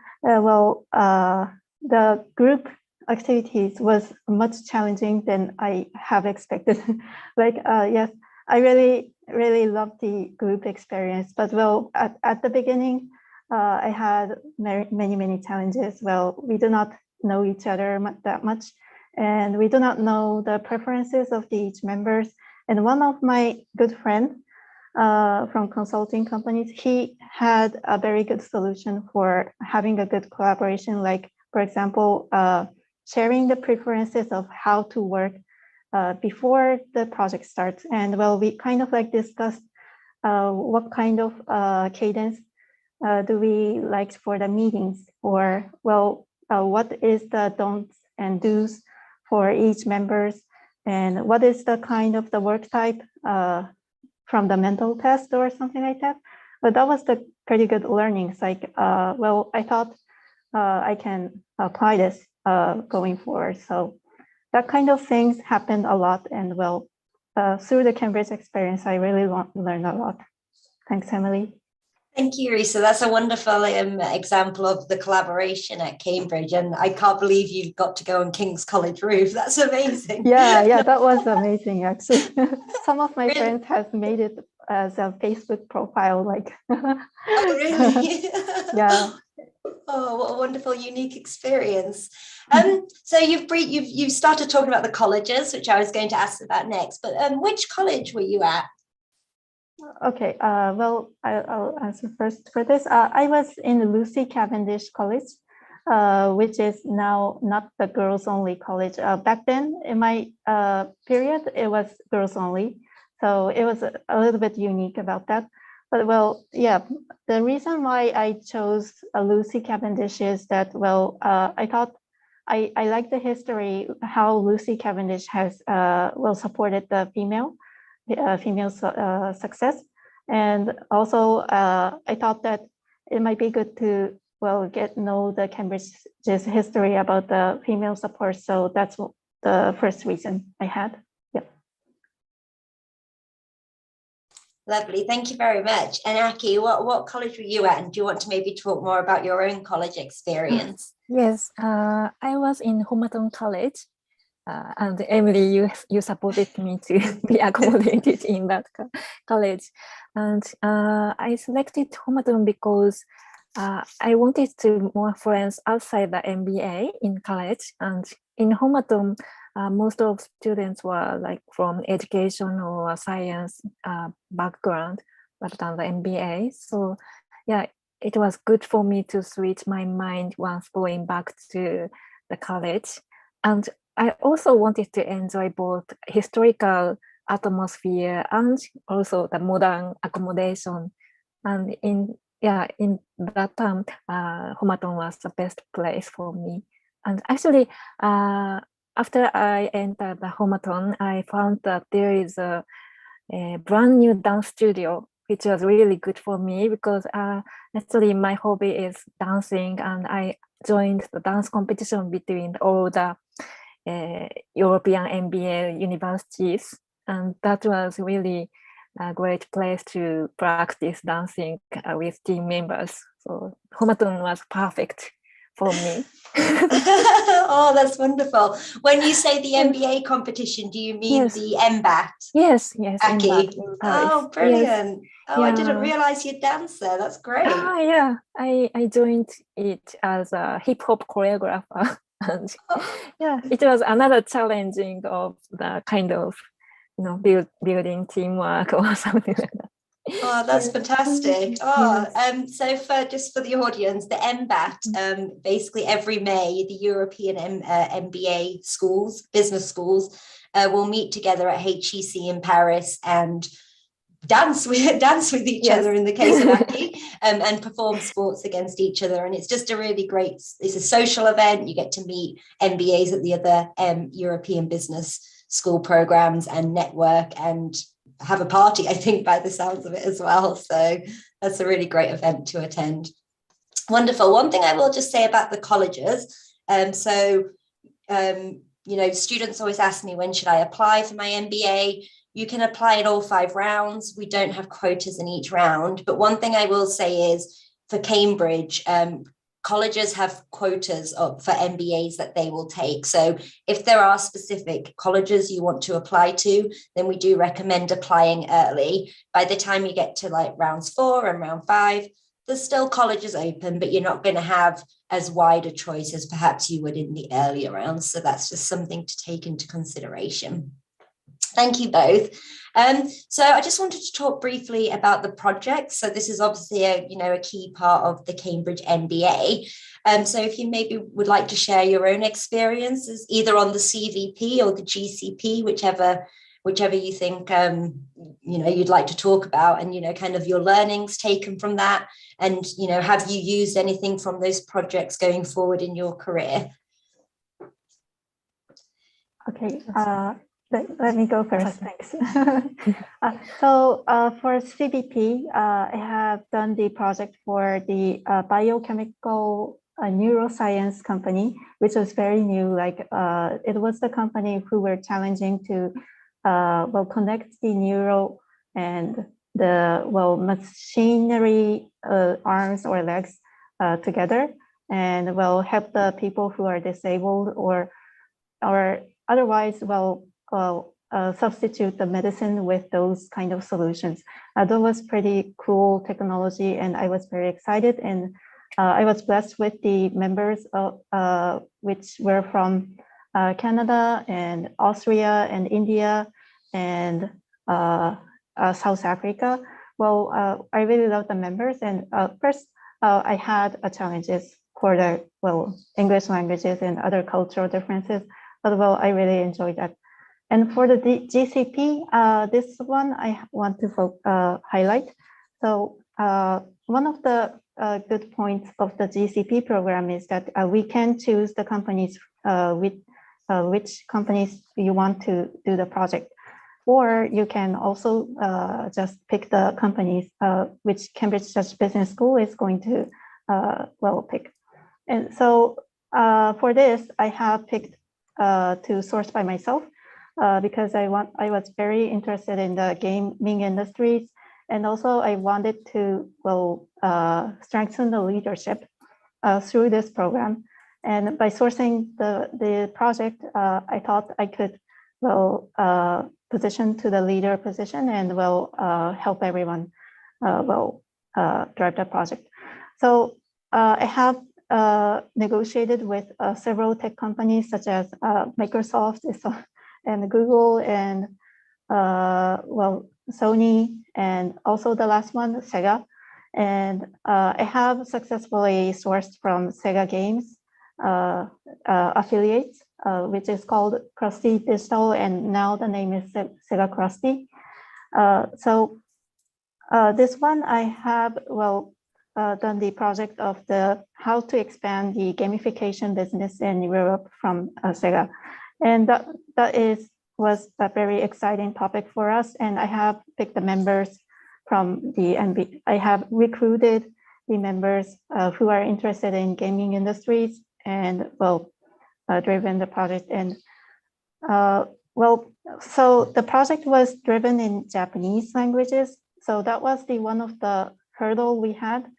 The group activities was much challenging than I have expected. Yes, I really loved the group experience, but at the beginning, I had many challenges. We do not know each other that much, and we do not know the preferences of each members. And one of my good friends from consulting companies, he had a very good solution for having a good collaboration. Like, for example, sharing the preferences of how to work before the project starts. And we kind of discussed what kind of cadence do we like for the meetings, or what is the don'ts and do's for each members, and what is the kind of the work type from the mental test or something like that. But that was the pretty good learnings. I thought I can apply this going forward. So that kind of things happened a lot. And through the Cambridge experience, I really learned a lot. Thanks, Emily. Thank you, Risa. That's a wonderful example of the collaboration at Cambridge. And I can't believe you got to go on King's College roof. That's amazing. Yeah, that was amazing, actually. Some of my friends have made it as a Facebook profile. Oh, really? Yeah. Oh, what a wonderful, unique experience. So you've started talking about the colleges, which I was going to ask about next. But which college were you at? Okay, I'll answer first for this. I was in Lucy Cavendish College, which is now not the girls only college. Back then, in my period, it was girls only. So it was a little bit unique about that. But the reason why I chose Lucy Cavendish is that, I thought I like the history, how Lucy Cavendish has supported the female success. And also I thought that it might be good to know the Cambridge's history about the female support. So that's the first reason I had. Lovely, thank you very much. And Aki, what college were you at, and do you want to maybe talk more about your own college experience? Yes, I was in Homaton College. And Emily, you supported me to be accommodated in that college. And I selected Homaton because I wanted to more friends outside the MBA in college. And in Homaton, most of students were from education or science background rather than the MBA. So yeah, it was good for me to switch my mind once going back to the college. And I also wanted to enjoy both historical atmosphere and also the modern accommodation. And in that time, Homaton was the best place for me. And actually, after I entered the Homaton, I found that there is a brand new dance studio, which was really good for me because actually my hobby is dancing, and I joined the dance competition between all the European MBA universities, and that was really a great place to practice dancing with team members. So Homaton was perfect for me. Oh, that's wonderful. When you say the MBA competition, do you mean the MBAT? Yes, Aki. MBAT. Oh, brilliant. Yes. Oh, yeah. I didn't realize you'd dance there. That's great. Yeah, I joined it as a hip hop choreographer. And yeah, it was another challenging of the kind of building teamwork or something like that. Oh, that's fantastic. Oh, so for the audience, the MBAT, basically every May, the European MBA schools, business schools, will meet together at HEC in Paris and dance with each other in the case of Aki, and perform sports against each other. And it's just a really great, it's a social event. You get to meet MBAs at the other European business school programs and network and have a party, I think, by the sounds of it as well. So that's a really great event to attend. Wonderful. One thing I will just say about the colleges. You know, students always ask me, when should I apply for my MBA? You can apply in all 5 rounds. We don't have quotas in each round. But one thing I will say is for Cambridge, colleges have quotas for MBAs that they will take. So if there are specific colleges you want to apply to, then we do recommend applying early. By the time you get to like rounds 4 and round 5, there's still colleges open, but you're not going to have as wide a choice as perhaps you would in the earlier rounds. So that's just something to take into consideration. Thank you both. So I just wanted to talk briefly about the project. So this is obviously a key part of the Cambridge MBA. So if you maybe would like to share your own experiences, either on the CVP or the GCP, whichever you think you'd like to talk about, and kind of your learnings taken from that, and have you used anything from those projects going forward in your career? Okay. Let me go first. Thanks. So for CBP, I have done the project for the biochemical neuroscience company, which was very new. Like it was the company who were challenging to connect the neural and the machinery arms or legs together, and help the people who are disabled or otherwise substitute the medicine with those kind of solutions. That was pretty cool technology, and I was very excited. And I was blessed with the members which were from Canada and Austria and India and South Africa. I really love the members. And first, I had challenges for the English languages and other cultural differences, but I really enjoyed that. And for the GCP, this one I want to highlight. So one of the good points of the GCP program is that we can choose the companies with which companies you want to do the project, or you can also just pick the companies which Cambridge Business School is going to pick. And so for this, I have picked to source by myself. Because I was very interested in the gaming industries, and also I wanted to strengthen the leadership through this program. And by sourcing the project, I thought I could position to the leader position and help everyone drive the project. So I have negotiated with several tech companies such as Microsoft and Google and Sony, and also the last one, Sega. And I have successfully sourced from Sega Games affiliates, which is called Krusty Digital, and now the name is Sega Krusty. So this one I have done the project of how to expand the gamification business in Europe from Sega. And that was a very exciting topic for us. And I have picked the members from the MBA. I have recruited the members who are interested in gaming industries and driven the project. And so the project was driven in Japanese languages. So that was one of the hurdle we had.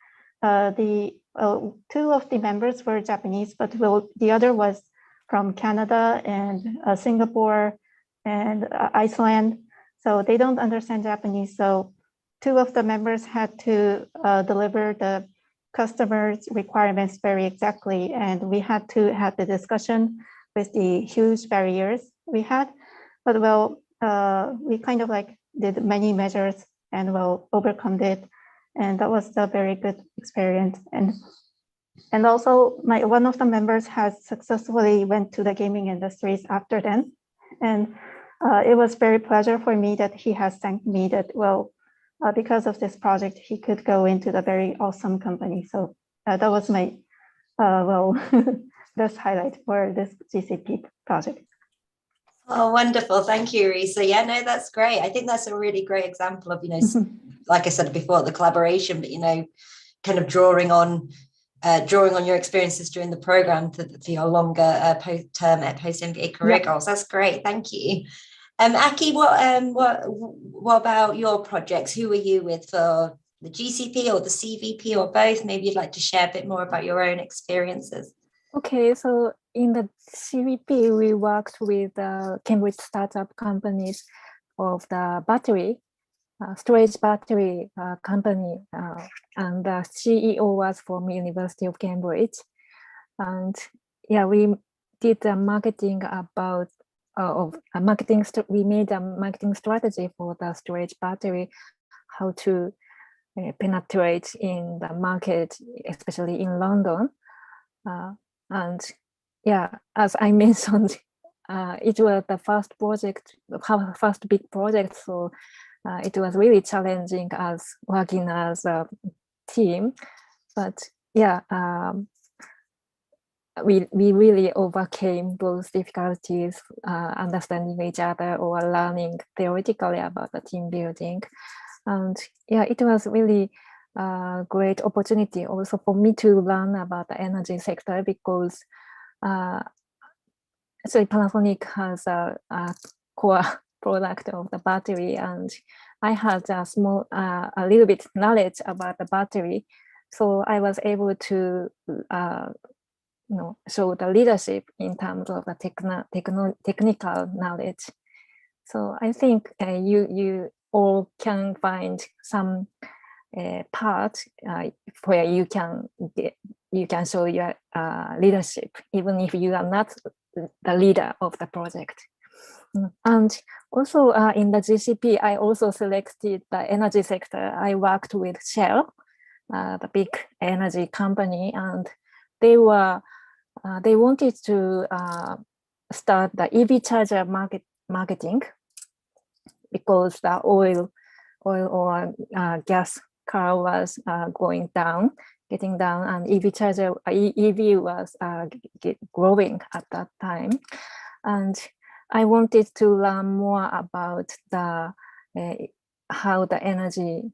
Two of the members were Japanese, but the other was from Canada and Singapore and Iceland. So they don't understand Japanese. So two of the members had to deliver the customers' requirements very exactly. And we had to have the discussion with the huge barriers we had. But we kind of did many measures and well overcome it. And that was a very good experience. And also one of the members has successfully went to the gaming industries after then. And it was very pleasure for me that he has thanked me that, well, because of this project, he could go into the very awesome company. So that was my, best highlight for this GCP project. Oh, wonderful. Thank you, Risa. Yeah, no, that's great. I think that's a really great example of, like I said before, the collaboration, but, kind of drawing on your experiences during the program for your longer post-term at post-MBA career goals. That's great. Thank you. Aki, what about your projects? Who were you with for the GCP or the CVP or both? Maybe you'd like to share a bit more about your own experiences. Okay, so in the CVP, we worked with Cambridge startup companies of the battery, storage battery company, and the CEO was from University of Cambridge. And we did the marketing about we made a marketing strategy for the storage battery, how to penetrate in the market, especially in London. And as I mentioned, it was the first project, first big project. So it was really challenging as working as a team. But we really overcame those difficulties, understanding each other or learning theoretically about the team building. And it was really a great opportunity also for me to learn about the energy sector, because actually Panasonic has a core product of the battery, and I had a little bit knowledge about the battery. So I was able to show the leadership in terms of the technical knowledge. So I think you all can find some part where you can show your leadership, even if you are not the leader of the project. And also in the GCP, I also selected the energy sector. I worked with Shell, the big energy company, and they wanted to start the EV charger marketing, because the oil or gas car was getting down, and EV was growing at that time. And I wanted to learn more about how the energy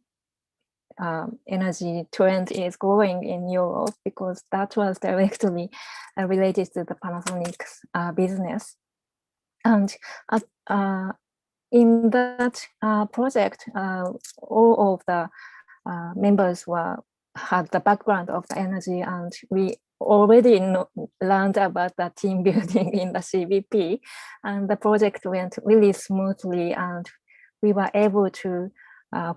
trend is growing in Europe, because that was directly related to the Panasonic's business. And in that project, all of the members had the background of the energy, and we already learned about the team building in the CVP, and the project went really smoothly, and we were able to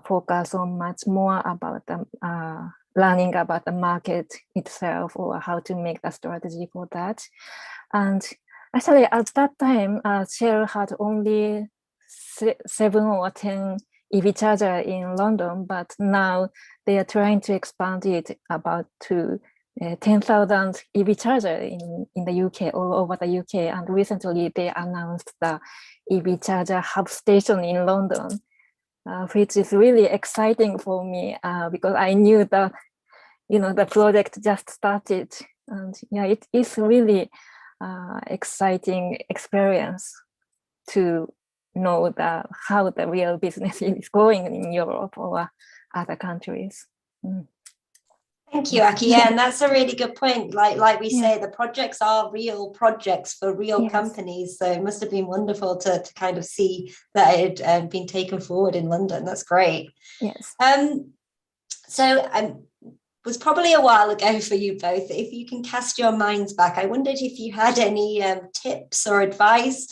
focus on much more about learning about the market itself, or how to make the strategy for that. And actually at that time, Shell had only 7 or 10 EV charger in London, but now they are trying to expand it about to 10,000 EV charger in the UK, all over the UK. And recently they announced the EV charger hub station in London, which is really exciting for me, because I knew that, the project just started. And it is really exciting experience to know how the real business is going in Europe or other countries. Thank you, Aki. Yeah, and that's a really good point. Like we say, the projects are real projects for real companies. So it must have been wonderful to kind of see that it had been taken forward in London. That's great. Yes. So was probably a while ago for you both. If you can cast your minds back, I wondered if you had any tips or advice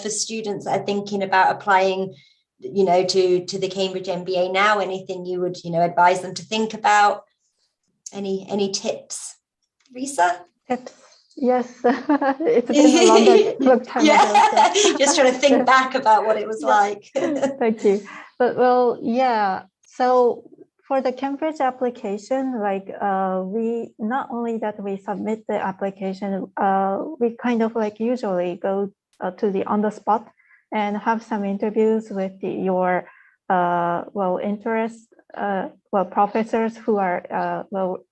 for students that are thinking about applying, to the Cambridge MBA now. Anything you would, advise them to think about? Any tips, Risa? Tips? Yes, it's been a long time ago. So. Just trying to think back about what it was like. Thank you. But well, yeah. So for the Cambridge application, like we not only that we submit the application, we kind of like usually go to the on the spot and have some interviews with your interest professors who are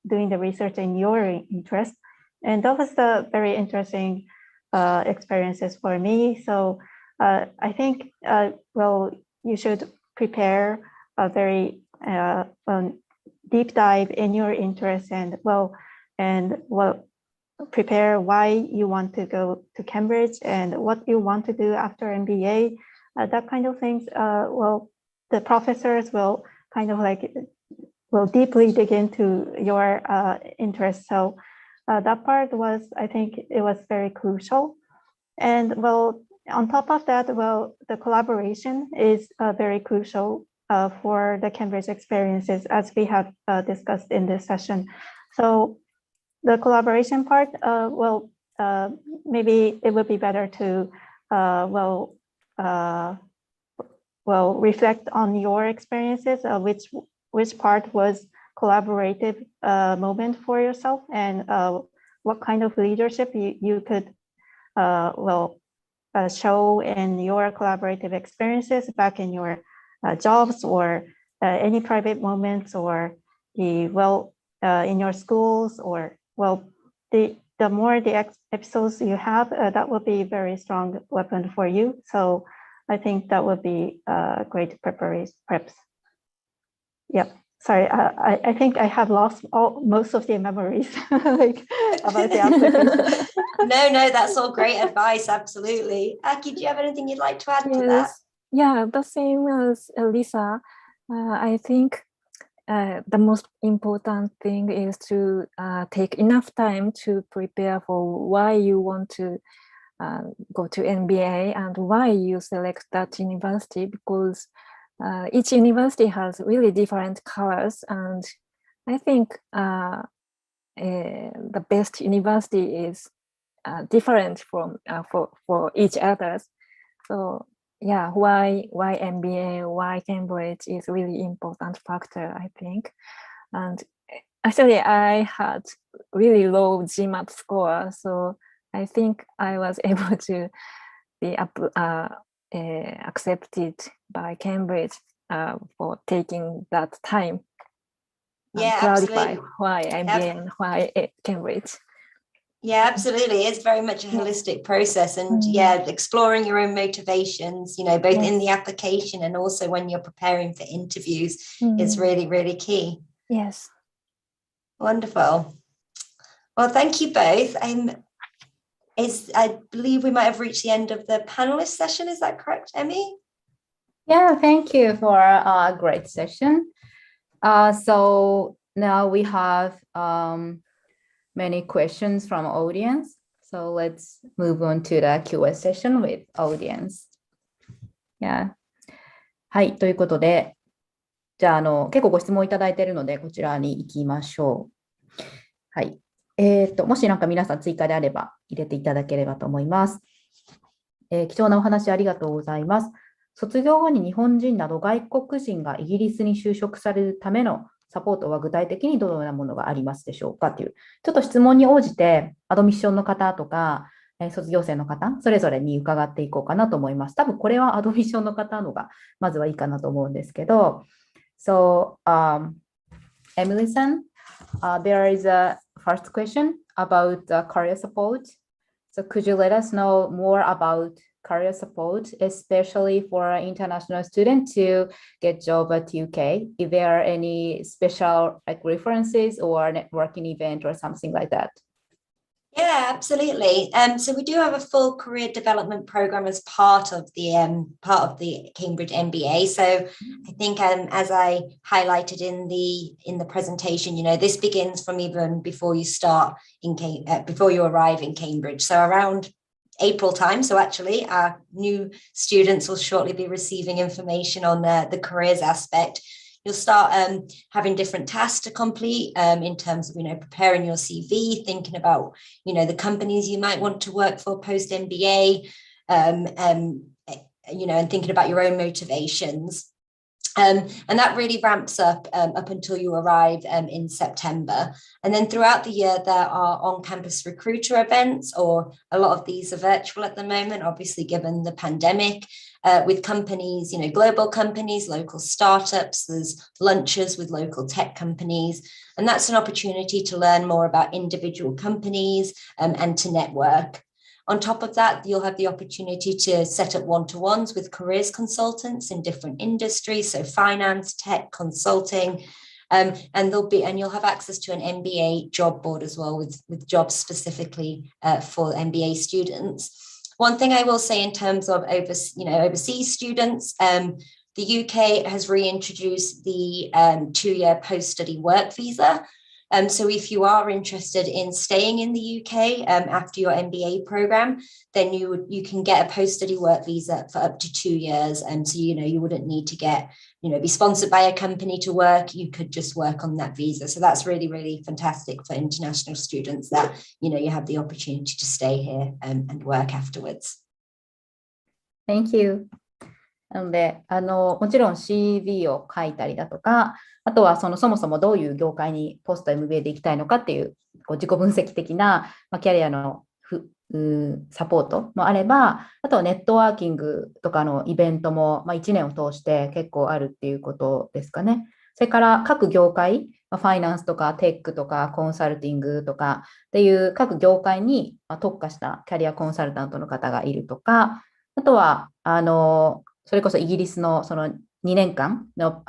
doing the research in your interest, and that was the very interesting experiences for me. So I think you should prepare a very deep dive in your interest and prepare why you want to go to Cambridge and what you want to do after MBA, that kind of things. The professors will kind of like deeply dig into your interest. So that part was, I think it was very crucial. And on top of that, the collaboration is very crucial for the Cambridge experiences, as we have discussed in this session. So the collaboration part, maybe it would be better to reflect on your experiences, which part was collaborative moment for yourself, and what kind of leadership you could show in your collaborative experiences back in your jobs or any private moments, or in your schools, or the more the episodes you have, that will be a very strong weapon for you. So I think that would be great preps. Yeah. Sorry, I think I have lost most of the memories like, about the application. No, that's all great advice. Absolutely. Aki, do you have anything you'd like to add to that? Yeah, the same as Lisa. I think the most important thing is to take enough time to prepare for why you want to go to MBA and why you select that university, because each university has really different colors, and I think the best university is different from for each others. So yeah, why MBA, why Cambridge is really important factor, I think. And actually, I had really low GMAT score, so I think I was able to be accepted by Cambridge for taking that time. Yeah, clarify absolutely. Why MBA and why Cambridge. Yeah, absolutely. It's very much a holistic process, and exploring your own motivations, both in the application and also when you're preparing for interviews is really, really key. Yes. Wonderful. Well, thank you both. I believe we might have reached the end of the panelist session. Is that correct, Emmy? Yeah, thank you for a great session. So now we have many questions from audience. So let's move on to the Q&A session with audience. Yeah. はい、ということで、じゃあ結構ご質問いただいているので、こちらに行きましょう。はい。もしなんか皆さん追加であれば入れていただければと思います。貴重なお話ありがとうございます。卒業後に日本人など外国人がイギリスに就職されるためのサポートは具体的にどのようなものがありますでしょうかという、ちょっと質問に応じてアドミッションの方とか、卒業生の方、それぞれに伺っていこうかなと思います。多分これはアドミッションの方のがまずはいいかなと思うんですけど、So, Emily san, there is a first question about career support. So could you let us know more about career support, especially for international students to get job at UK? If there are any special references or networking event or something like that? Yeah, absolutely. So we do have a full career development program as part of the Cambridge MBA. So I think as I highlighted in the presentation, this begins from even before you start before you arrive in Cambridge. So around April time. So actually our new students will shortly be receiving information on the careers aspect. You'll start having different tasks to complete in terms of, preparing your CV, thinking about, the companies you might want to work for post MBA, and thinking about your own motivations. And that really ramps up until you arrive in September. And then throughout the year, there are on-campus recruiter events, or a lot of these are virtual at the moment, obviously given the pandemic, with companies, global companies, local startups. There's lunches with local tech companies. And that's an opportunity to learn more about individual companies and to network. On top of that, you'll have the opportunity to set up one-to-ones with careers consultants in different industries, so finance, tech, consulting, and you'll have access to an MBA job board as well, with jobs specifically for MBA students. One thing I will say in terms of overseas students, the UK has reintroduced the 2-year post-study work visa. So if you are interested in staying in the UK after your MBA program, then you can get a post-study work visa for up to 2 years. So, you wouldn't need to be sponsored by a company to work. You could just work on that visa. So that's really, really fantastic for international students that, you have the opportunity to stay here and work afterwards. Thank you. なので、もちろん CV を書いたりだとか、あとはそもそもどういう業界にポスト MBA で行きたいのかっていう、自己分析的な、キャリアのサポートもあれば、あとはネットワーキングとかのイベントも、1年を通して結構あるっていうことですかね。それから各業界、ファイナンスとかテックとかコンサルティングとかっていう各業界に特化したキャリアコンサルタントの方がいるとか、あとはそれこそイギリスのその2年間の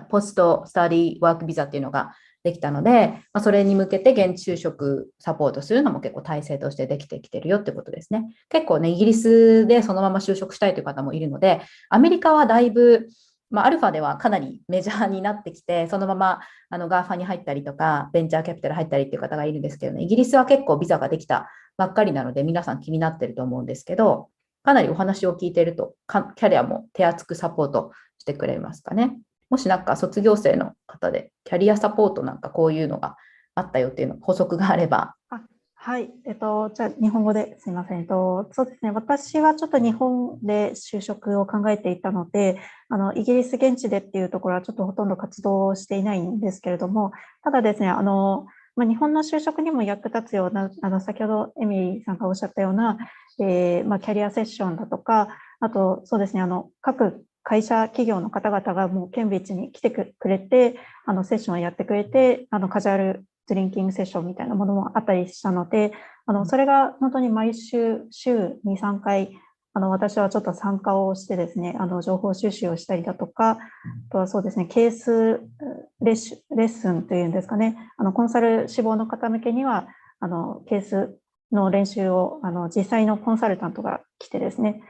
ポストスタディワークビザっていうのができたので、それに向けて現地就職サポートするのも結構体制としてできてきてるよってことですね。結構ね、イギリスでそのまま就職したいという方もいるので、アメリカはだいぶ、アルファではかなりメジャーになってきて、そのままガーファに入ったりとか、ベンチャーキャピタル入ったりっていう方がいるんですけどね、イギリスは結構ビザができたばっかりなので、皆さん気になってると思うんですけど、かなりお話を聞いていると、キャリアも手厚くサポートしてくれますかね。もしなんか卒業生の方で、キャリアサポートなんかこういうのがあったよっていうの、補足があれば。はい。じゃあ日本語ですいません。そうですね。私はちょっと日本で就職を考えていたので、イギリス現地でっていうところはちょっとほとんど活動していないんですけれども、ただですね、日本の就職にも役立つような、先ほどエミリーさんがおっしゃったような、キャリアセッションだとか、あとそうですね、各会社企業の方々がもうケンブリッジに来てくれて、セッションをやってくれて、カジュアルドリンキングセッションみたいなものもあったりしたので、それが本当に毎週、週2、3回、私はちょっと参加をしてですね、情報収集をしたりだとか、あとはそうですね、ケースレッスンというんですかね、コンサル志望の方向けには、ケースの練習を実際のコンサルタントが来てですね、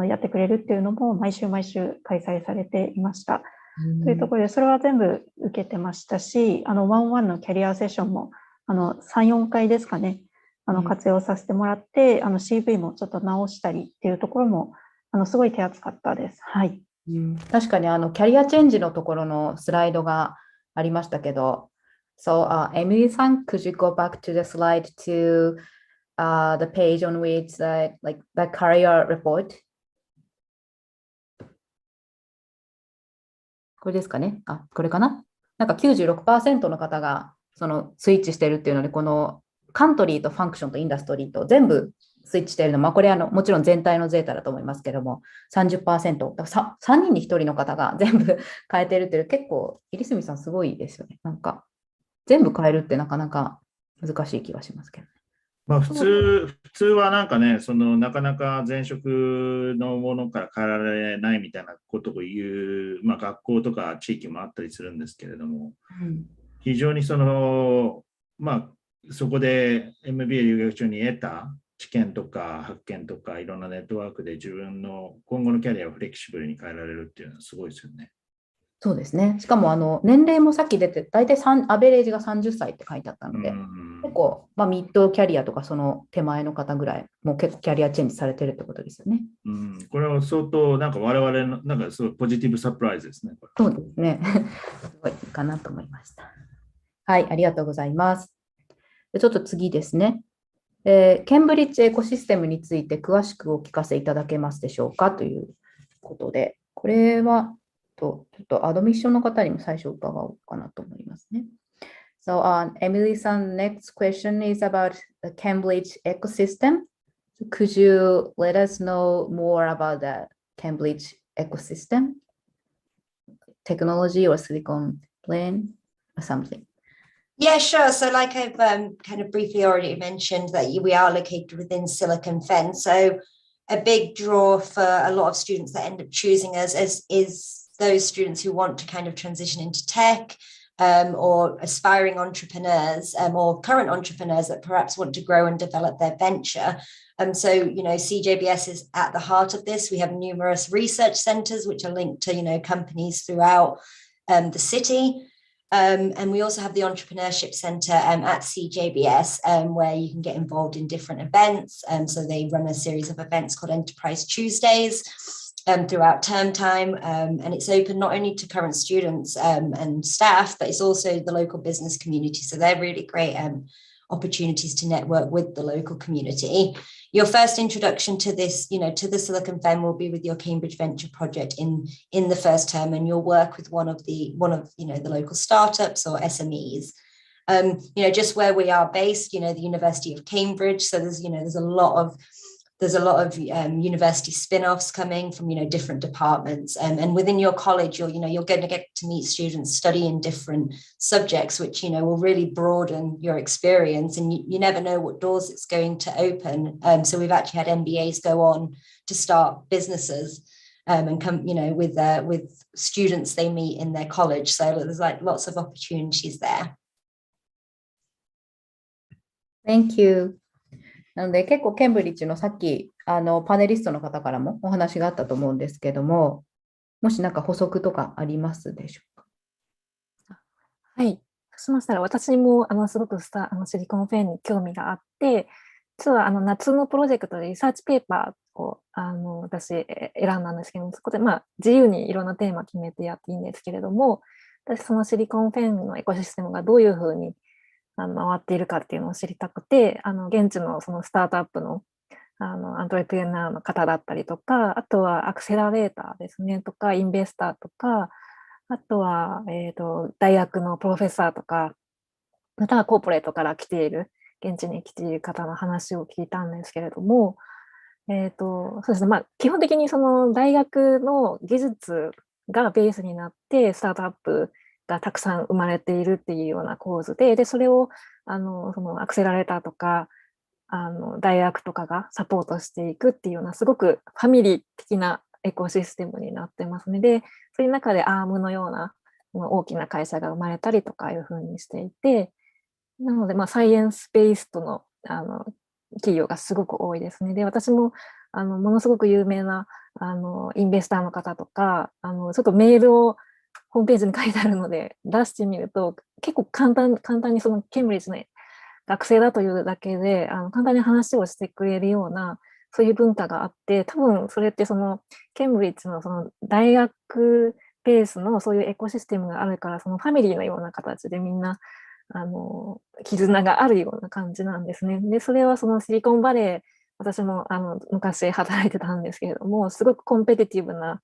やってくれるっていうのも毎週毎週開催されていました。というところで、それは全部受けてましたし、ワンワンのキャリアセッションも3、4回ですかね、活用させてもらって、CV もちょっと直したりっていうところも、すごい手厚かったです。はい。確かにキャリアチェンジのところのスライドがありましたけど、So, Emilyさん, could you go back to the slide to the page on which the career report? これですかね。これかな。なんか 96% の方がスイッチしてるっていうので、このカントリーとファンクションとインダストリーと全部スイッチしてるの、これもちろん全体のゼータだと思いますけども、30%、3人に1人の方が全部変えてるっていう、結構、入住さんすごいですよね。なんか、全部変えるってなかなか難しい気がしますけど。普通はなんかね、なかなか前職のものから変えられないみたいなことを言う、学校とか地域もあったりするんですけれども、非常にそこで MBA 留学中に得た知見とか発見とかいろんなネットワークで自分の今後のキャリアをフレキシブルに変えられるっていうのはすごいですよね。そうですね。しかも年齢もさっき出て、大体アベレージが30歳って書いてあったので、結構、ミッドキャリアとかその手前の方ぐらい、もう結構キャリアチェンジされてるってことですよね。これは相当、なんか我々の、なんかすごいポジティブサプライズですね。そうですね。すごいいいかなと思いました。はい、ありがとうございます。ちょっと次ですね。ケンブリッジエコシステムについて詳しくお聞かせいただけますでしょうかということで、これはちょっとアドミッションの方にも最初伺おうかなと思いますね。So, Emily-san, next question is about the Cambridge ecosystem. So could you let us know more about the Cambridge ecosystem, technology or Silicon Valley or something? Yeah, sure. So like I've kind of briefly already mentioned that we are located within Silicon Fen. So a big draw for a lot of students that end up choosing us is those students who want to kind of transition into tech, or aspiring entrepreneurs, or current entrepreneurs that perhaps want to grow and develop their venture. So, CJBS is at the heart of this. We have numerous research centers which are linked to, companies throughout the city. And we also have the Entrepreneurship Center at CJBS, where you can get involved in different events. So they run a series of events called Enterprise Tuesdays throughout term time. And it's open not only to current students and staff, but it's also the local business community. So they're really great opportunities to network with the local community. Your first introduction to this, to the Silicon Fen will be with your Cambridge Venture project in the first term, and you'll work with one of the local startups or SMEs. Just where we are based, the University of Cambridge. So there's a lot of university spin-offs coming from different departments, and within your college you're going to get to meet students studying different subjects, which will really broaden your experience, and you never know what doors it's going to open. So we've actually had MBAs go on to start businesses and come with students they meet in their college. So there's lots of opportunities there. Thank you. なので結構ケンブリッジのさっきパネリストの方からもお話があったと思うんですけども、もし何か補足とかありますでしょうか。はい。そうしましたら私もすごくシリコンフェンに興味があって、実は夏のプロジェクトでリサーチペーパーを私選んだんですけども、そこで自由にいろんなテーマ決めてやっていいんですけれども、私そのシリコンフェンのエコシステムがどういうふうに回っているかっていうのを知りたくて、現地のそのスタートアップのアントレプレナーの方だったりとか、あとはアクセラレーターですねとか、インベスターとか、あとは、大学のプロフェッサーとか、またはコーポレートから来ている、現地に来ている方の話を聞いたんですけれども、そうですね、基本的にその大学の技術がベースになって、スタートアップがたくさん生まれているっていうような構図で、それをそのアクセラレーターとか大学とかがサポートしていくっていうようなすごくファミリー的なエコシステムになってますね。で、そういう中でアームのような大きな会社が生まれたりとかいうふうにしていて、なのでサイエンスベースとの企業がすごく多いですね。で、私もものすごく有名なインベスターの方とかちょっとメールをホームページに書いてあるので出してみると、結構簡単にそのケンブリッジの学生だというだけで簡単に話をしてくれるようなそういう文化があって、多分それってそのケンブリッジのその大学ベースのそういうエコシステムがあるから、そのファミリーのような形でみんな絆があるような感じなんですね。で、それはそのシリコンバレー、私も昔働いてたんですけれども、すごくコンペティティブな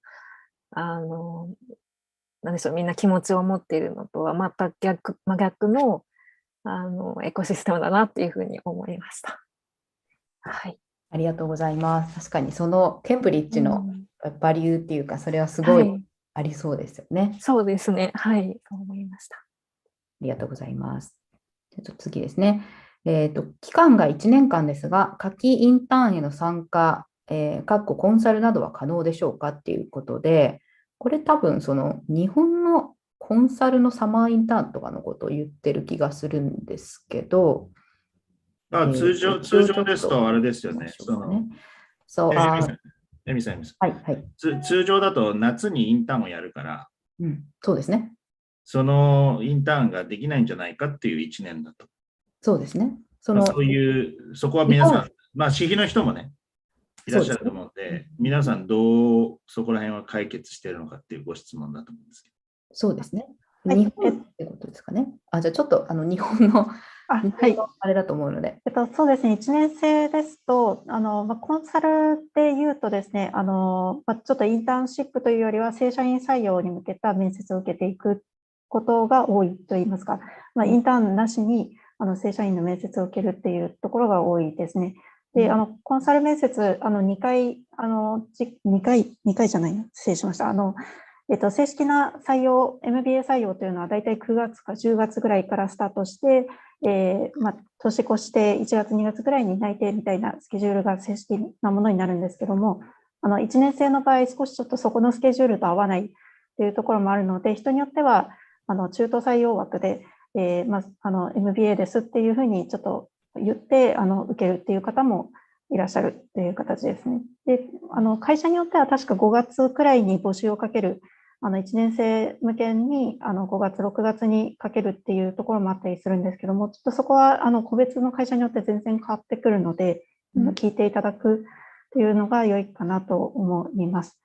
なんでしょう、みんな気持ちを持っているのとは全く真逆のエコシステムだなっていうふうに思いました。はい。ありがとうございます。確かにそのケンブリッジのバリューっていうか、それはすごいありそうですよね。そうですね。はい、そう思いました。ありがとうございます。次ですね。期間が1年間ですが、夏季インターンへの参加、コンサルなどは可能でしょうかっていうことで、これ多分その日本のコンサルのサマーインターンとかのことを言ってる気がするんですけど、通常ですとあれですよね。エミさん。はいはい。通常だと夏にインターンをやるから、そうですね。そのインターンができないんじゃないかっていう1年だと。そうですね。そこは皆さん、私費の人もね、いらっしゃると思うので、皆さんどうそこら辺は解決しているのかっていうご質問だと思うんですけど。そうですね。日本ってことですかね。じゃあちょっと日本のはい。あれだと思うので。そうですね、1年生ですと、コンサルで言うとですね、ちょっとインターンシップというよりは、正社員採用に向けた面接を受けていくことが多いといいますか、インターンなしに正社員の面接を受けるっていうところが多いですね。で、コンサル面接、2回じゃないの、失礼しました。正式な採用、MBA 採用というのはだいたい9月か10月ぐらいからスタートして、年越して1月2月ぐらいに内定みたいなスケジュールが正式なものになるんですけども、1年生の場合少しちょっとそこのスケジュールと合わないというところもあるので、人によっては中途採用枠で、MBA ですっていうふうにちょっと言って受けるっていう方もいらっしゃるという形ですね。で、会社によっては確か5月くらいに募集をかける1年生向けに5月、6月にかけるっていうところもあったりするんですけども、ちょっとそこは個別の会社によって全然変わってくるので、聞いていただくっていうのが良いかなと思います。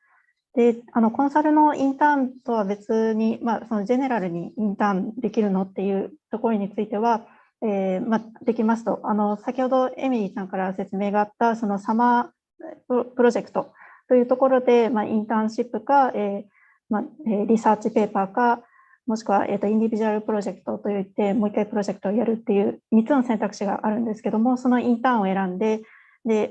で、コンサルのインターンとは別に、そのジェネラルにインターンできるのっていうところについては、できますと、先ほどエミリーさんから説明があった、そのサマープロジェクトというところで、インターンシップか、リサーチペーパーか、もしくは、インディビジュアルプロジェクトといって、もう一回プロジェクトをやるっていう3つの選択肢があるんですけども、そのインターンを選んで、で、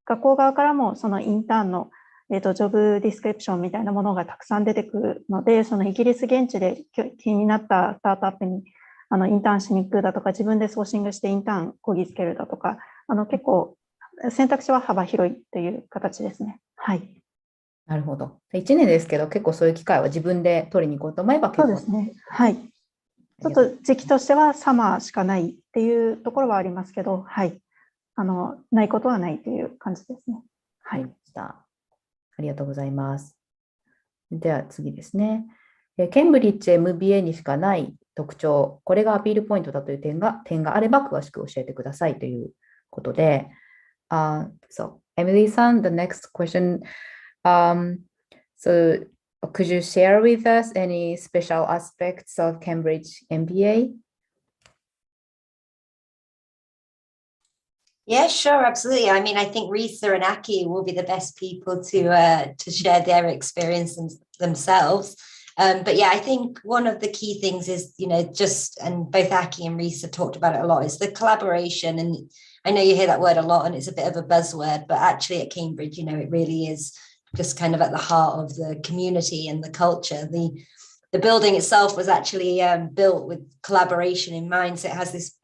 学校側からもそのインターンの、ジョブディスクリプションみたいなものがたくさん出てくるので、そのイギリス現地で気になったスタートアップにインターンしに行くだとか、自分でソーシングしてインターンこぎつけるだとか、結構選択肢は幅広いという形ですね。はい。なるほど。1年ですけど、結構そういう機会は自分で取りに行こうと思えば結構。そうですね。はい。ちょっと時期としてはサマーしかないっていうところはありますけど、はい。ないことはないという感じですね。はい。ありがとうございます。では次ですね。ケンブリッジ MBA にしかない特徴、これがアピールポイントだという点があれば詳しく教えてくださいということで、So, Emily-san, the next question. So, could you share with us any special aspects of Cambridge MBA? Yeah, sure, absolutely. I mean, I think Risa and Aki will be the best people to share their experience themselves. But yeah, I think one of the key things is, and both Aki and Risa talked about it a lot, is the collaboration. And I know you hear that word a lot and it's a bit of a buzzword, but actually at Cambridge, it really is just kind of at the heart of the community and the culture. The building itself was actually built with collaboration in mind. So it has this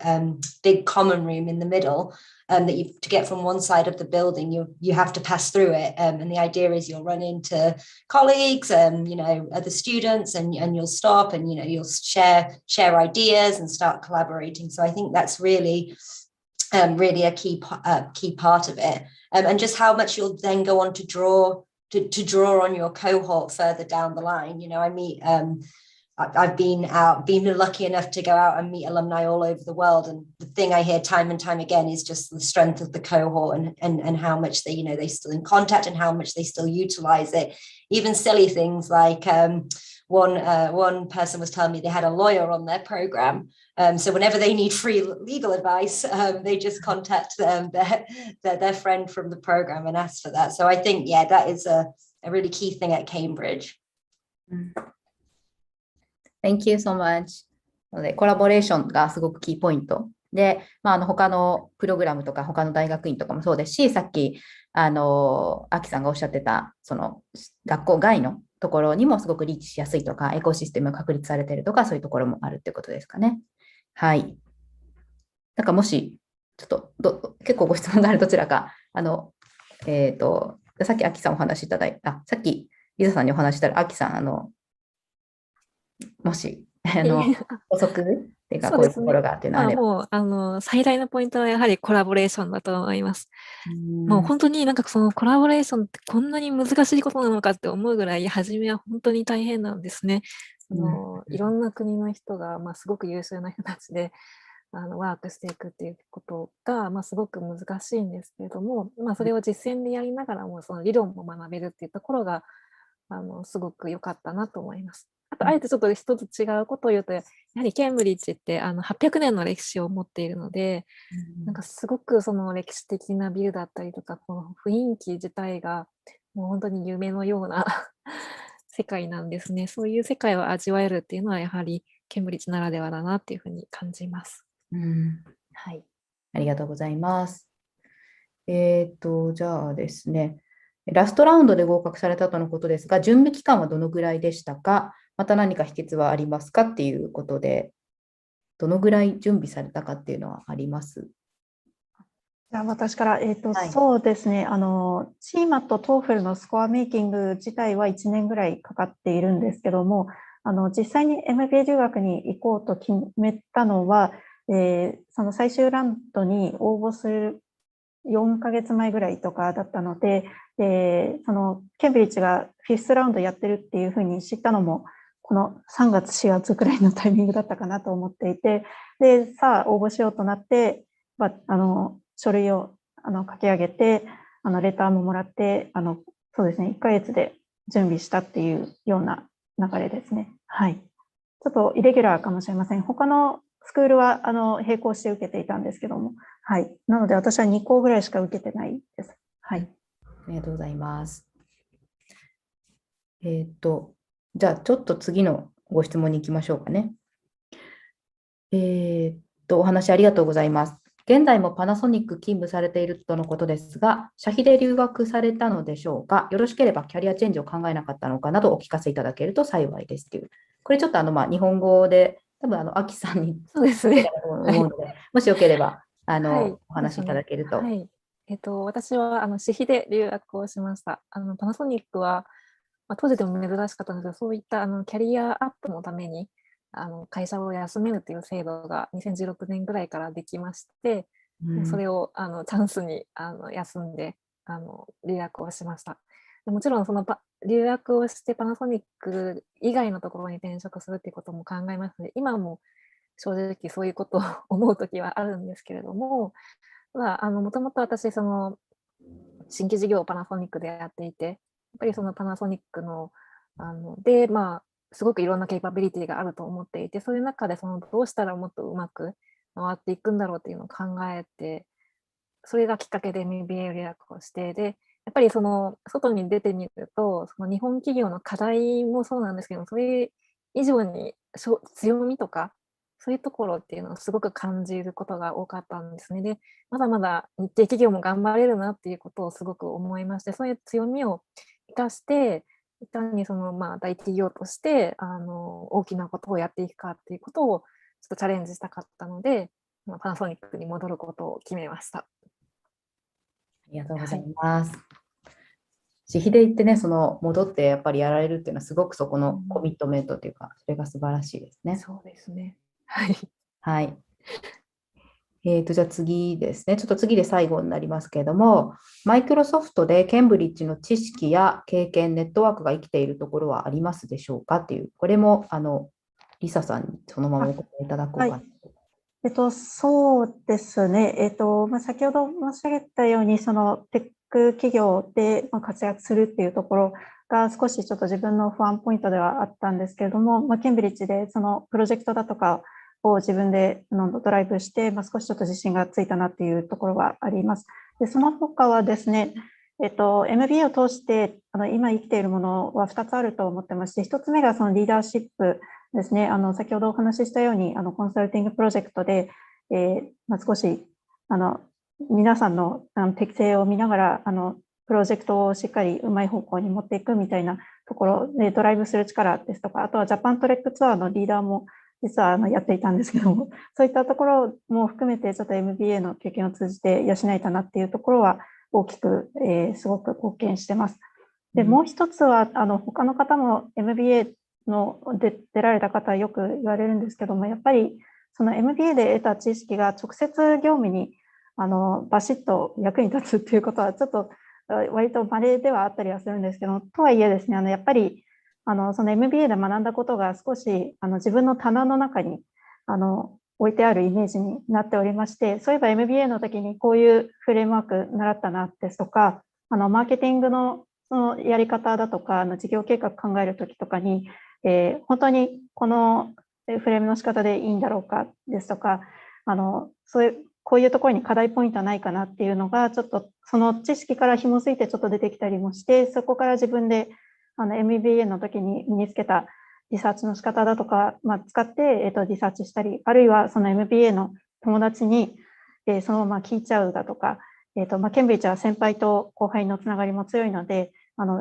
big common room in the middle that to get from one side of the building, you have to pass through it. And the idea is you'll run into colleagues and, other students and you'll stop and, you'll share ideas and start collaborating. So I think that's really a key part of it. And just how much you'll then go on to draw on your cohort further down the line. I've been lucky enough to go out and meet alumni all over the world, and the thing I hear time and time again is just the strength of the cohort and how much they still in contact and how much they still utilize it. Even silly things like one person was telling me they had a lawyer on their program. So whenever they need free legal advice, they just contact their friend from the program and ask for that. So I think, that is a really key thing at Cambridge. Thank you so much. なので、コラボレーションがすごくキーポイントで、他のプログラムとか他の大学院とかもそうですし、さっきアキさんがおっしゃってたその学校外のところにもすごくリーチしやすいとか、エコシステムが確立されているとか、そういうところもあるってことですかね。はい。なんかもし、ちょっと結構ご質問があるどちらか、さっきアキさんお話しいただいた、さっきリザさんにお話ししたら、アキさん、もし、補足っていうか、こういうところがっていうのはあれば。もう、最大のポイントはやはりコラボレーションだと思います。もう本当にそのコラボレーションってこんなに難しいことなのかって思うぐらい、初めは本当に大変なんですね。いろんな国の人が、すごく優秀な人たちで、ワークしていくっていうことが、すごく難しいんですけれども、それを実践でやりながらも、その理論も学べるっていうところが、すごく良かったなと思います。ああとあえてちょっと一つ違うことを言うと、やはりケンブリッジって800年の歴史を持っているので、なんかすごくその歴史的なビルだったりとか、この雰囲気自体がもう本当に夢のような世界なんですね。そういう世界を味わえるっていうのはやはりケンブリッジならではだなっていうふうに感じます。はい。ありがとうございます。じゃあですね、ラストラウンドで合格されたとのことですが、準備期間はどのぐらいでしたか、また何か秘訣はありますかっていうことで、どのぐらい準備されたかっていうのはあります？じゃあ私から、はいそうですね、CMA と TOEFL のスコアメイキング自体は1年ぐらいかかっているんですけども、実際に MBA 留学に行こうと決めたのは、その最終ラウンドに応募する4ヶ月前ぐらいとかだったので、そのケンブリッジがフィフスラウンドやってるっていうふうに知ったのも、この3月、4月くらいのタイミングだったかなと思っていて、で、さあ応募しようとなって、書類を書き上げて、レターももらって、そうですね、1ヶ月で準備したっていうような流れですね。はい。ちょっとイレギュラーかもしれません。他のスクールは並行して受けていたんですけども、はい。なので私は2校ぐらいしか受けてないです。はい。ありがとうございます。じゃあちょっと次のご質問に行きましょうかね。お話ありがとうございます。現在もパナソニック勤務されているとのことですが、社費で留学されたのでしょうか。よろしければキャリアチェンジを考えなかったのかなどお聞かせいただけると幸いですという。これちょっと日本語で多分アキさんにそうですね。思うので、もしよければはい、お話しいただけると。はい。私は私費で留学をしました。パナソニックは、当時でも珍しかったんですけど、そういったキャリアアップのために会社を休めるという制度が2016年ぐらいからできまして、それをチャンスに休んで留学をしました。でもちろんその留学をしてパナソニック以外のところに転職するっていうことも考えますので、今も正直そういうことを思うときはあるんですけれども、もともと私、その新規事業をパナソニックでやっていて、やっぱりそのパナソニックの、で、すごくいろんなケイパビリティがあると思っていて、そういう中でどうしたらもっとうまく回っていくんだろうっていうのを考えて、それがきっかけで MBA 留学をして、で、やっぱりその外に出てみると、その日本企業の課題もそうなんですけど、それ以上に強みとか、そういうところっていうのをすごく感じることが多かったんですね。で、まだまだ日系企業も頑張れるなっていうことをすごく思いまして、そういう強みを生かして、いかに大企業として大きなことをやっていくかっていうことをちょっとチャレンジしたかったので、パナソニックに戻ることを決めました。ありがとうございます。私費で行ってね、戻ってやっぱりやられるっていうのはすごくそこのコミットメントというか、それが素晴らしいですね。そうですね。はい。はい。じゃあ次ですね。ちょっと次で最後になりますけれども、マイクロソフトでケンブリッジの知識や経験、ネットワークが生きているところはありますでしょうかっていう、これもリサさんにそのままお答えいただこうかな。はい、そうですね。先ほど申し上げたように、そのテック企業で活躍するっていうところが少しちょっと自分の不安ポイントではあったんですけれども、ケンブリッジでそのプロジェクトだとかを自分でドライブして、少しちょっと自信がついたなっていうところはあります。で、その他はですね、MBA を通して今生きているものは2つあると思ってまして、1つ目がそのリーダーシップですね。先ほどお話ししたようにコンサルティングプロジェクトで、少し皆さんの適性を見ながらプロジェクトをしっかりうまい方向に持っていくみたいなところでドライブする力ですとか、あとはジャパントレックツアーのリーダーも実はやっていたんですけども、そういったところも含めてちょっと MBA の経験を通じて養えたなっていうところは大きく、すごく貢献してます。で、もう一つは他の方も MBA 出られた方はよく言われるんですけども、やっぱりその MBA で得た知識が直接業務にバシッと役に立つっていうことはちょっと割と稀ではあったりはするんですけど、とはいえですね、やっぱりその MBA で学んだことが少し自分の棚の中に置いてあるイメージになっておりまして、そういえば MBA の時にこういうフレームワーク習ったなですとか、マーケティングのそのやり方だとか、事業計画考えるときとかに、本当にこのフレームの仕方でいいんだろうかですとか、こういうところに課題ポイントはないかなっていうのが、ちょっとその知識から紐づいてちょっと出てきたりもして、そこから自分でMBA の時に身につけたリサーチの仕方だとか、使って、リサーチしたり、あるいはその MBA の友達に、そのまま聞いちゃうだとか、ケンブリッジは先輩と後輩のつながりも強いので、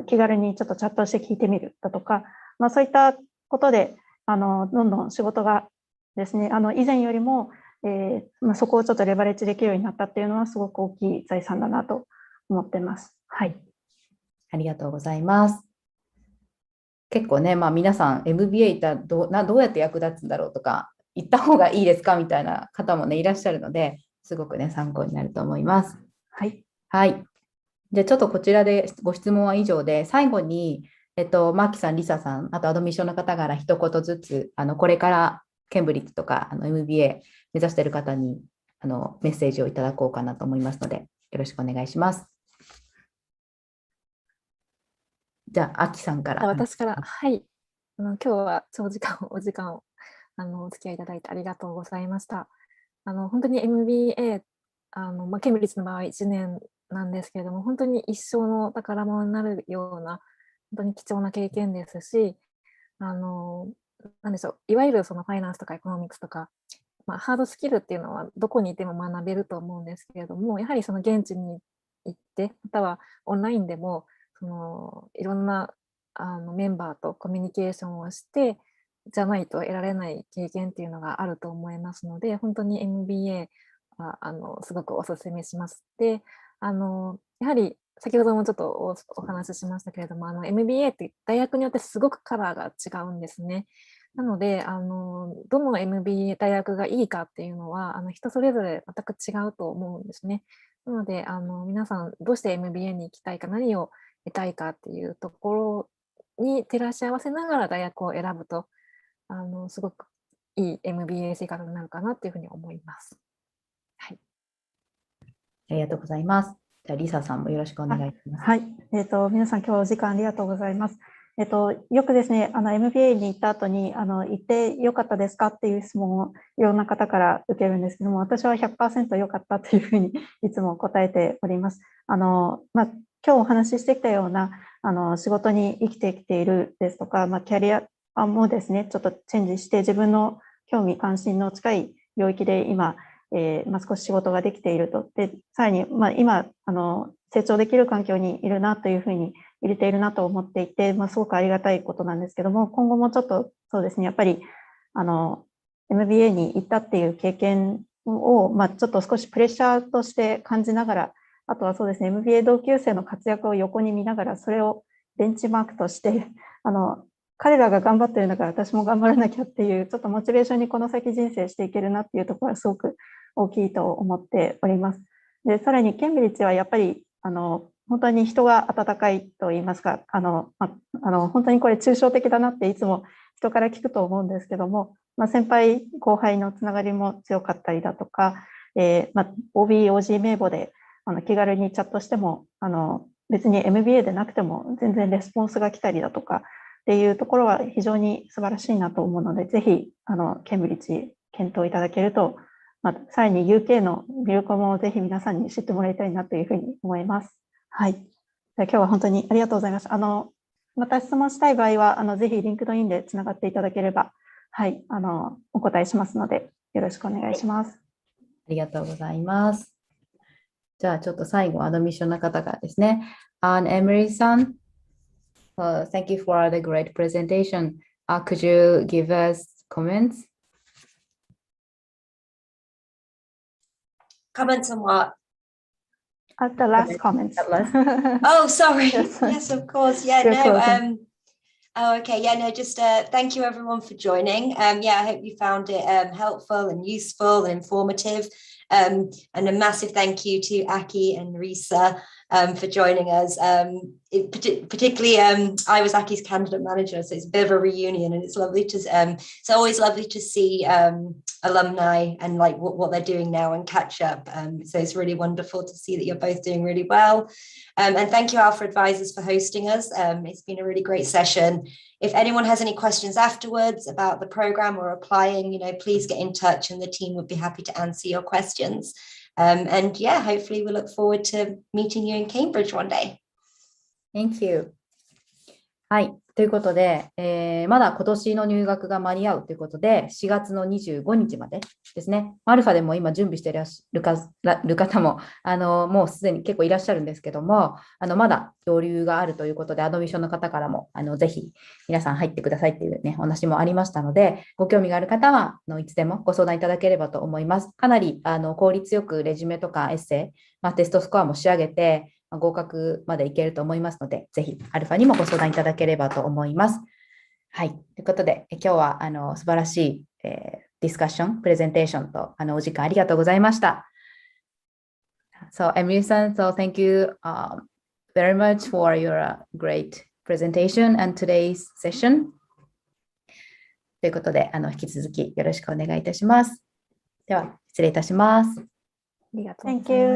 気軽にちょっとチャットして聞いてみるだとか、そういったことで、どんどん仕事がですね、以前よりも、そこをちょっとレバレッジできるようになったっていうのはすごく大きい財産だなと思ってます。はい。ありがとうございます。結構ね、皆さん MBA 行ったらどうやって役立つんだろうとか、行った方がいいですかみたいな方もね、いらっしゃるので、すごくね、参考になると思います。はい。はい。じゃあちょっとこちらでご質問は以上で、最後に、マーキさん、リサさん、あとアドミッションの方から一言ずつ、これからケンブリッジとかMBA 目指している方にメッセージをいただこうかなと思いますので、よろしくお願いします。じゃあ、アキさんから。私から、はい。今日はお時間をお付き合いいただいてありがとうございました。本当に MBA、ケンブリッジの場合1年なんですけれども、本当に一生の宝物になるような、本当に貴重な経験ですし、なんでしょう、いわゆるそのファイナンスとかエコノミクスとか、ハードスキルっていうのはどこにいても学べると思うんですけれども、やはりその現地に行って、またはオンラインでも、いろんなメンバーとコミュニケーションをしてじゃないと得られない経験っていうのがあると思いますので、本当に MBA はすごくお勧めします。で、やはり先ほどもちょっとお話ししましたけれども、MBA って大学によってすごくカラーが違うんですね。なので、どの MBA 大学がいいかっていうのは、人それぞれ全く違うと思うんですね。なので、皆さんどうして MBA に行きたいか、何を得たいかっていうところに照らし合わせながら大学を選ぶと、すごくいい MBA 生活になるかなっていうふうに思います。はい。ありがとうございます。じゃあ、リサさんもよろしくお願いします。はい。皆さん今日はお時間ありがとうございます。よくですね、MBA に行った後に、行ってよかったですかっていう質問をいろんな方から受けるんですけども、私は 100% 良かったというふうにいつも答えております。今日お話ししてきたような、仕事に生きてきているですとか、キャリアもですね、ちょっとチェンジして自分の興味関心の近い領域で今、少し仕事ができていると。で、さらに、今、成長できる環境にいるなというふうに入れているなと思っていて、すごくありがたいことなんですけども、今後もちょっとそうですね、やっぱり、MBA に行ったっていう経験を、ちょっと少しプレッシャーとして感じながら、あとはそうですね、MBA 同級生の活躍を横に見ながら、それをベンチマークとして、彼らが頑張ってるんだから私も頑張らなきゃっていう、ちょっとモチベーションにこの先人生していけるなっていうところはすごく大きいと思っております。で、さらにケンブリッジはやっぱり、本当に人が温かいと言いますか、本当にこれ抽象的だなっていつも人から聞くと思うんですけども、先輩後輩のつながりも強かったりだとか、OB、OG 名簿で気軽にチャットしても、別に MBA でなくても全然レスポンスが来たりだとかっていうところは非常に素晴らしいなと思うので、ぜひケンブリッジ検討いただけると、さらに UK の魅力もぜひ皆さんに知ってもらいたいなというふうに思います。はい。じゃあ今日は本当にありがとうございます。また質問したい場合は、ぜひリンクドインでつながっていただければ、はい、お答えしますので、よろしくお願いします。ありがとうございます。じゃあちょっと最後、アドミッションの方からですね。Emery さん、thank you for the great presentation. Could you give us comments? Comments on what? At the last comments. Oh, sorry. Yes. Yes, of course. Yeah, no. Oh, okay. Yeah, no, just thank you everyone for joining. Yeah, I hope you found it helpful and useful and informative. And a massive thank you to Aki and Risa for joining us. Particularly, I was Aki's candidate manager, so it's a bit of a reunion, and it's lovely to. It's always lovely to see alumni and like what they're doing now and catch up. So it's really wonderful to see that you're both doing really well. And thank you, Alpha Advisors, for hosting us. It's been a really great session. If anyone has any questions afterwards about the program or applying, please get in touch, and the team would be happy to answer your questions. And yeah, hopefully we look forward to meeting you in Cambridge one day. Thank you. はい。ということで、まだ今年の入学が間に合うということで、4月の25日までですね。アルファでも今準備していらっしゃる方も、もうすでに結構いらっしゃるんですけども、まだ保留があるということで、アドミッションの方からも、ぜひ皆さん入ってくださいっていうね、お話もありましたので、ご興味がある方は、いつでもご相談いただければと思います。かなり効率よくレジュメとかエッセイ、テストスコアも仕上げて、合格までいけると思いますので、ぜひアルファにもご相談いただければと思います。はい。ということで、今日は素晴らしい、ディスカッション、プレゼンテーションとお時間ありがとうございました。So, Emily-san, so thank you very much for your great presentation and today's session. ということで、引き続きよろしくお願いいたします。では、失礼いたします。ありがとうございます。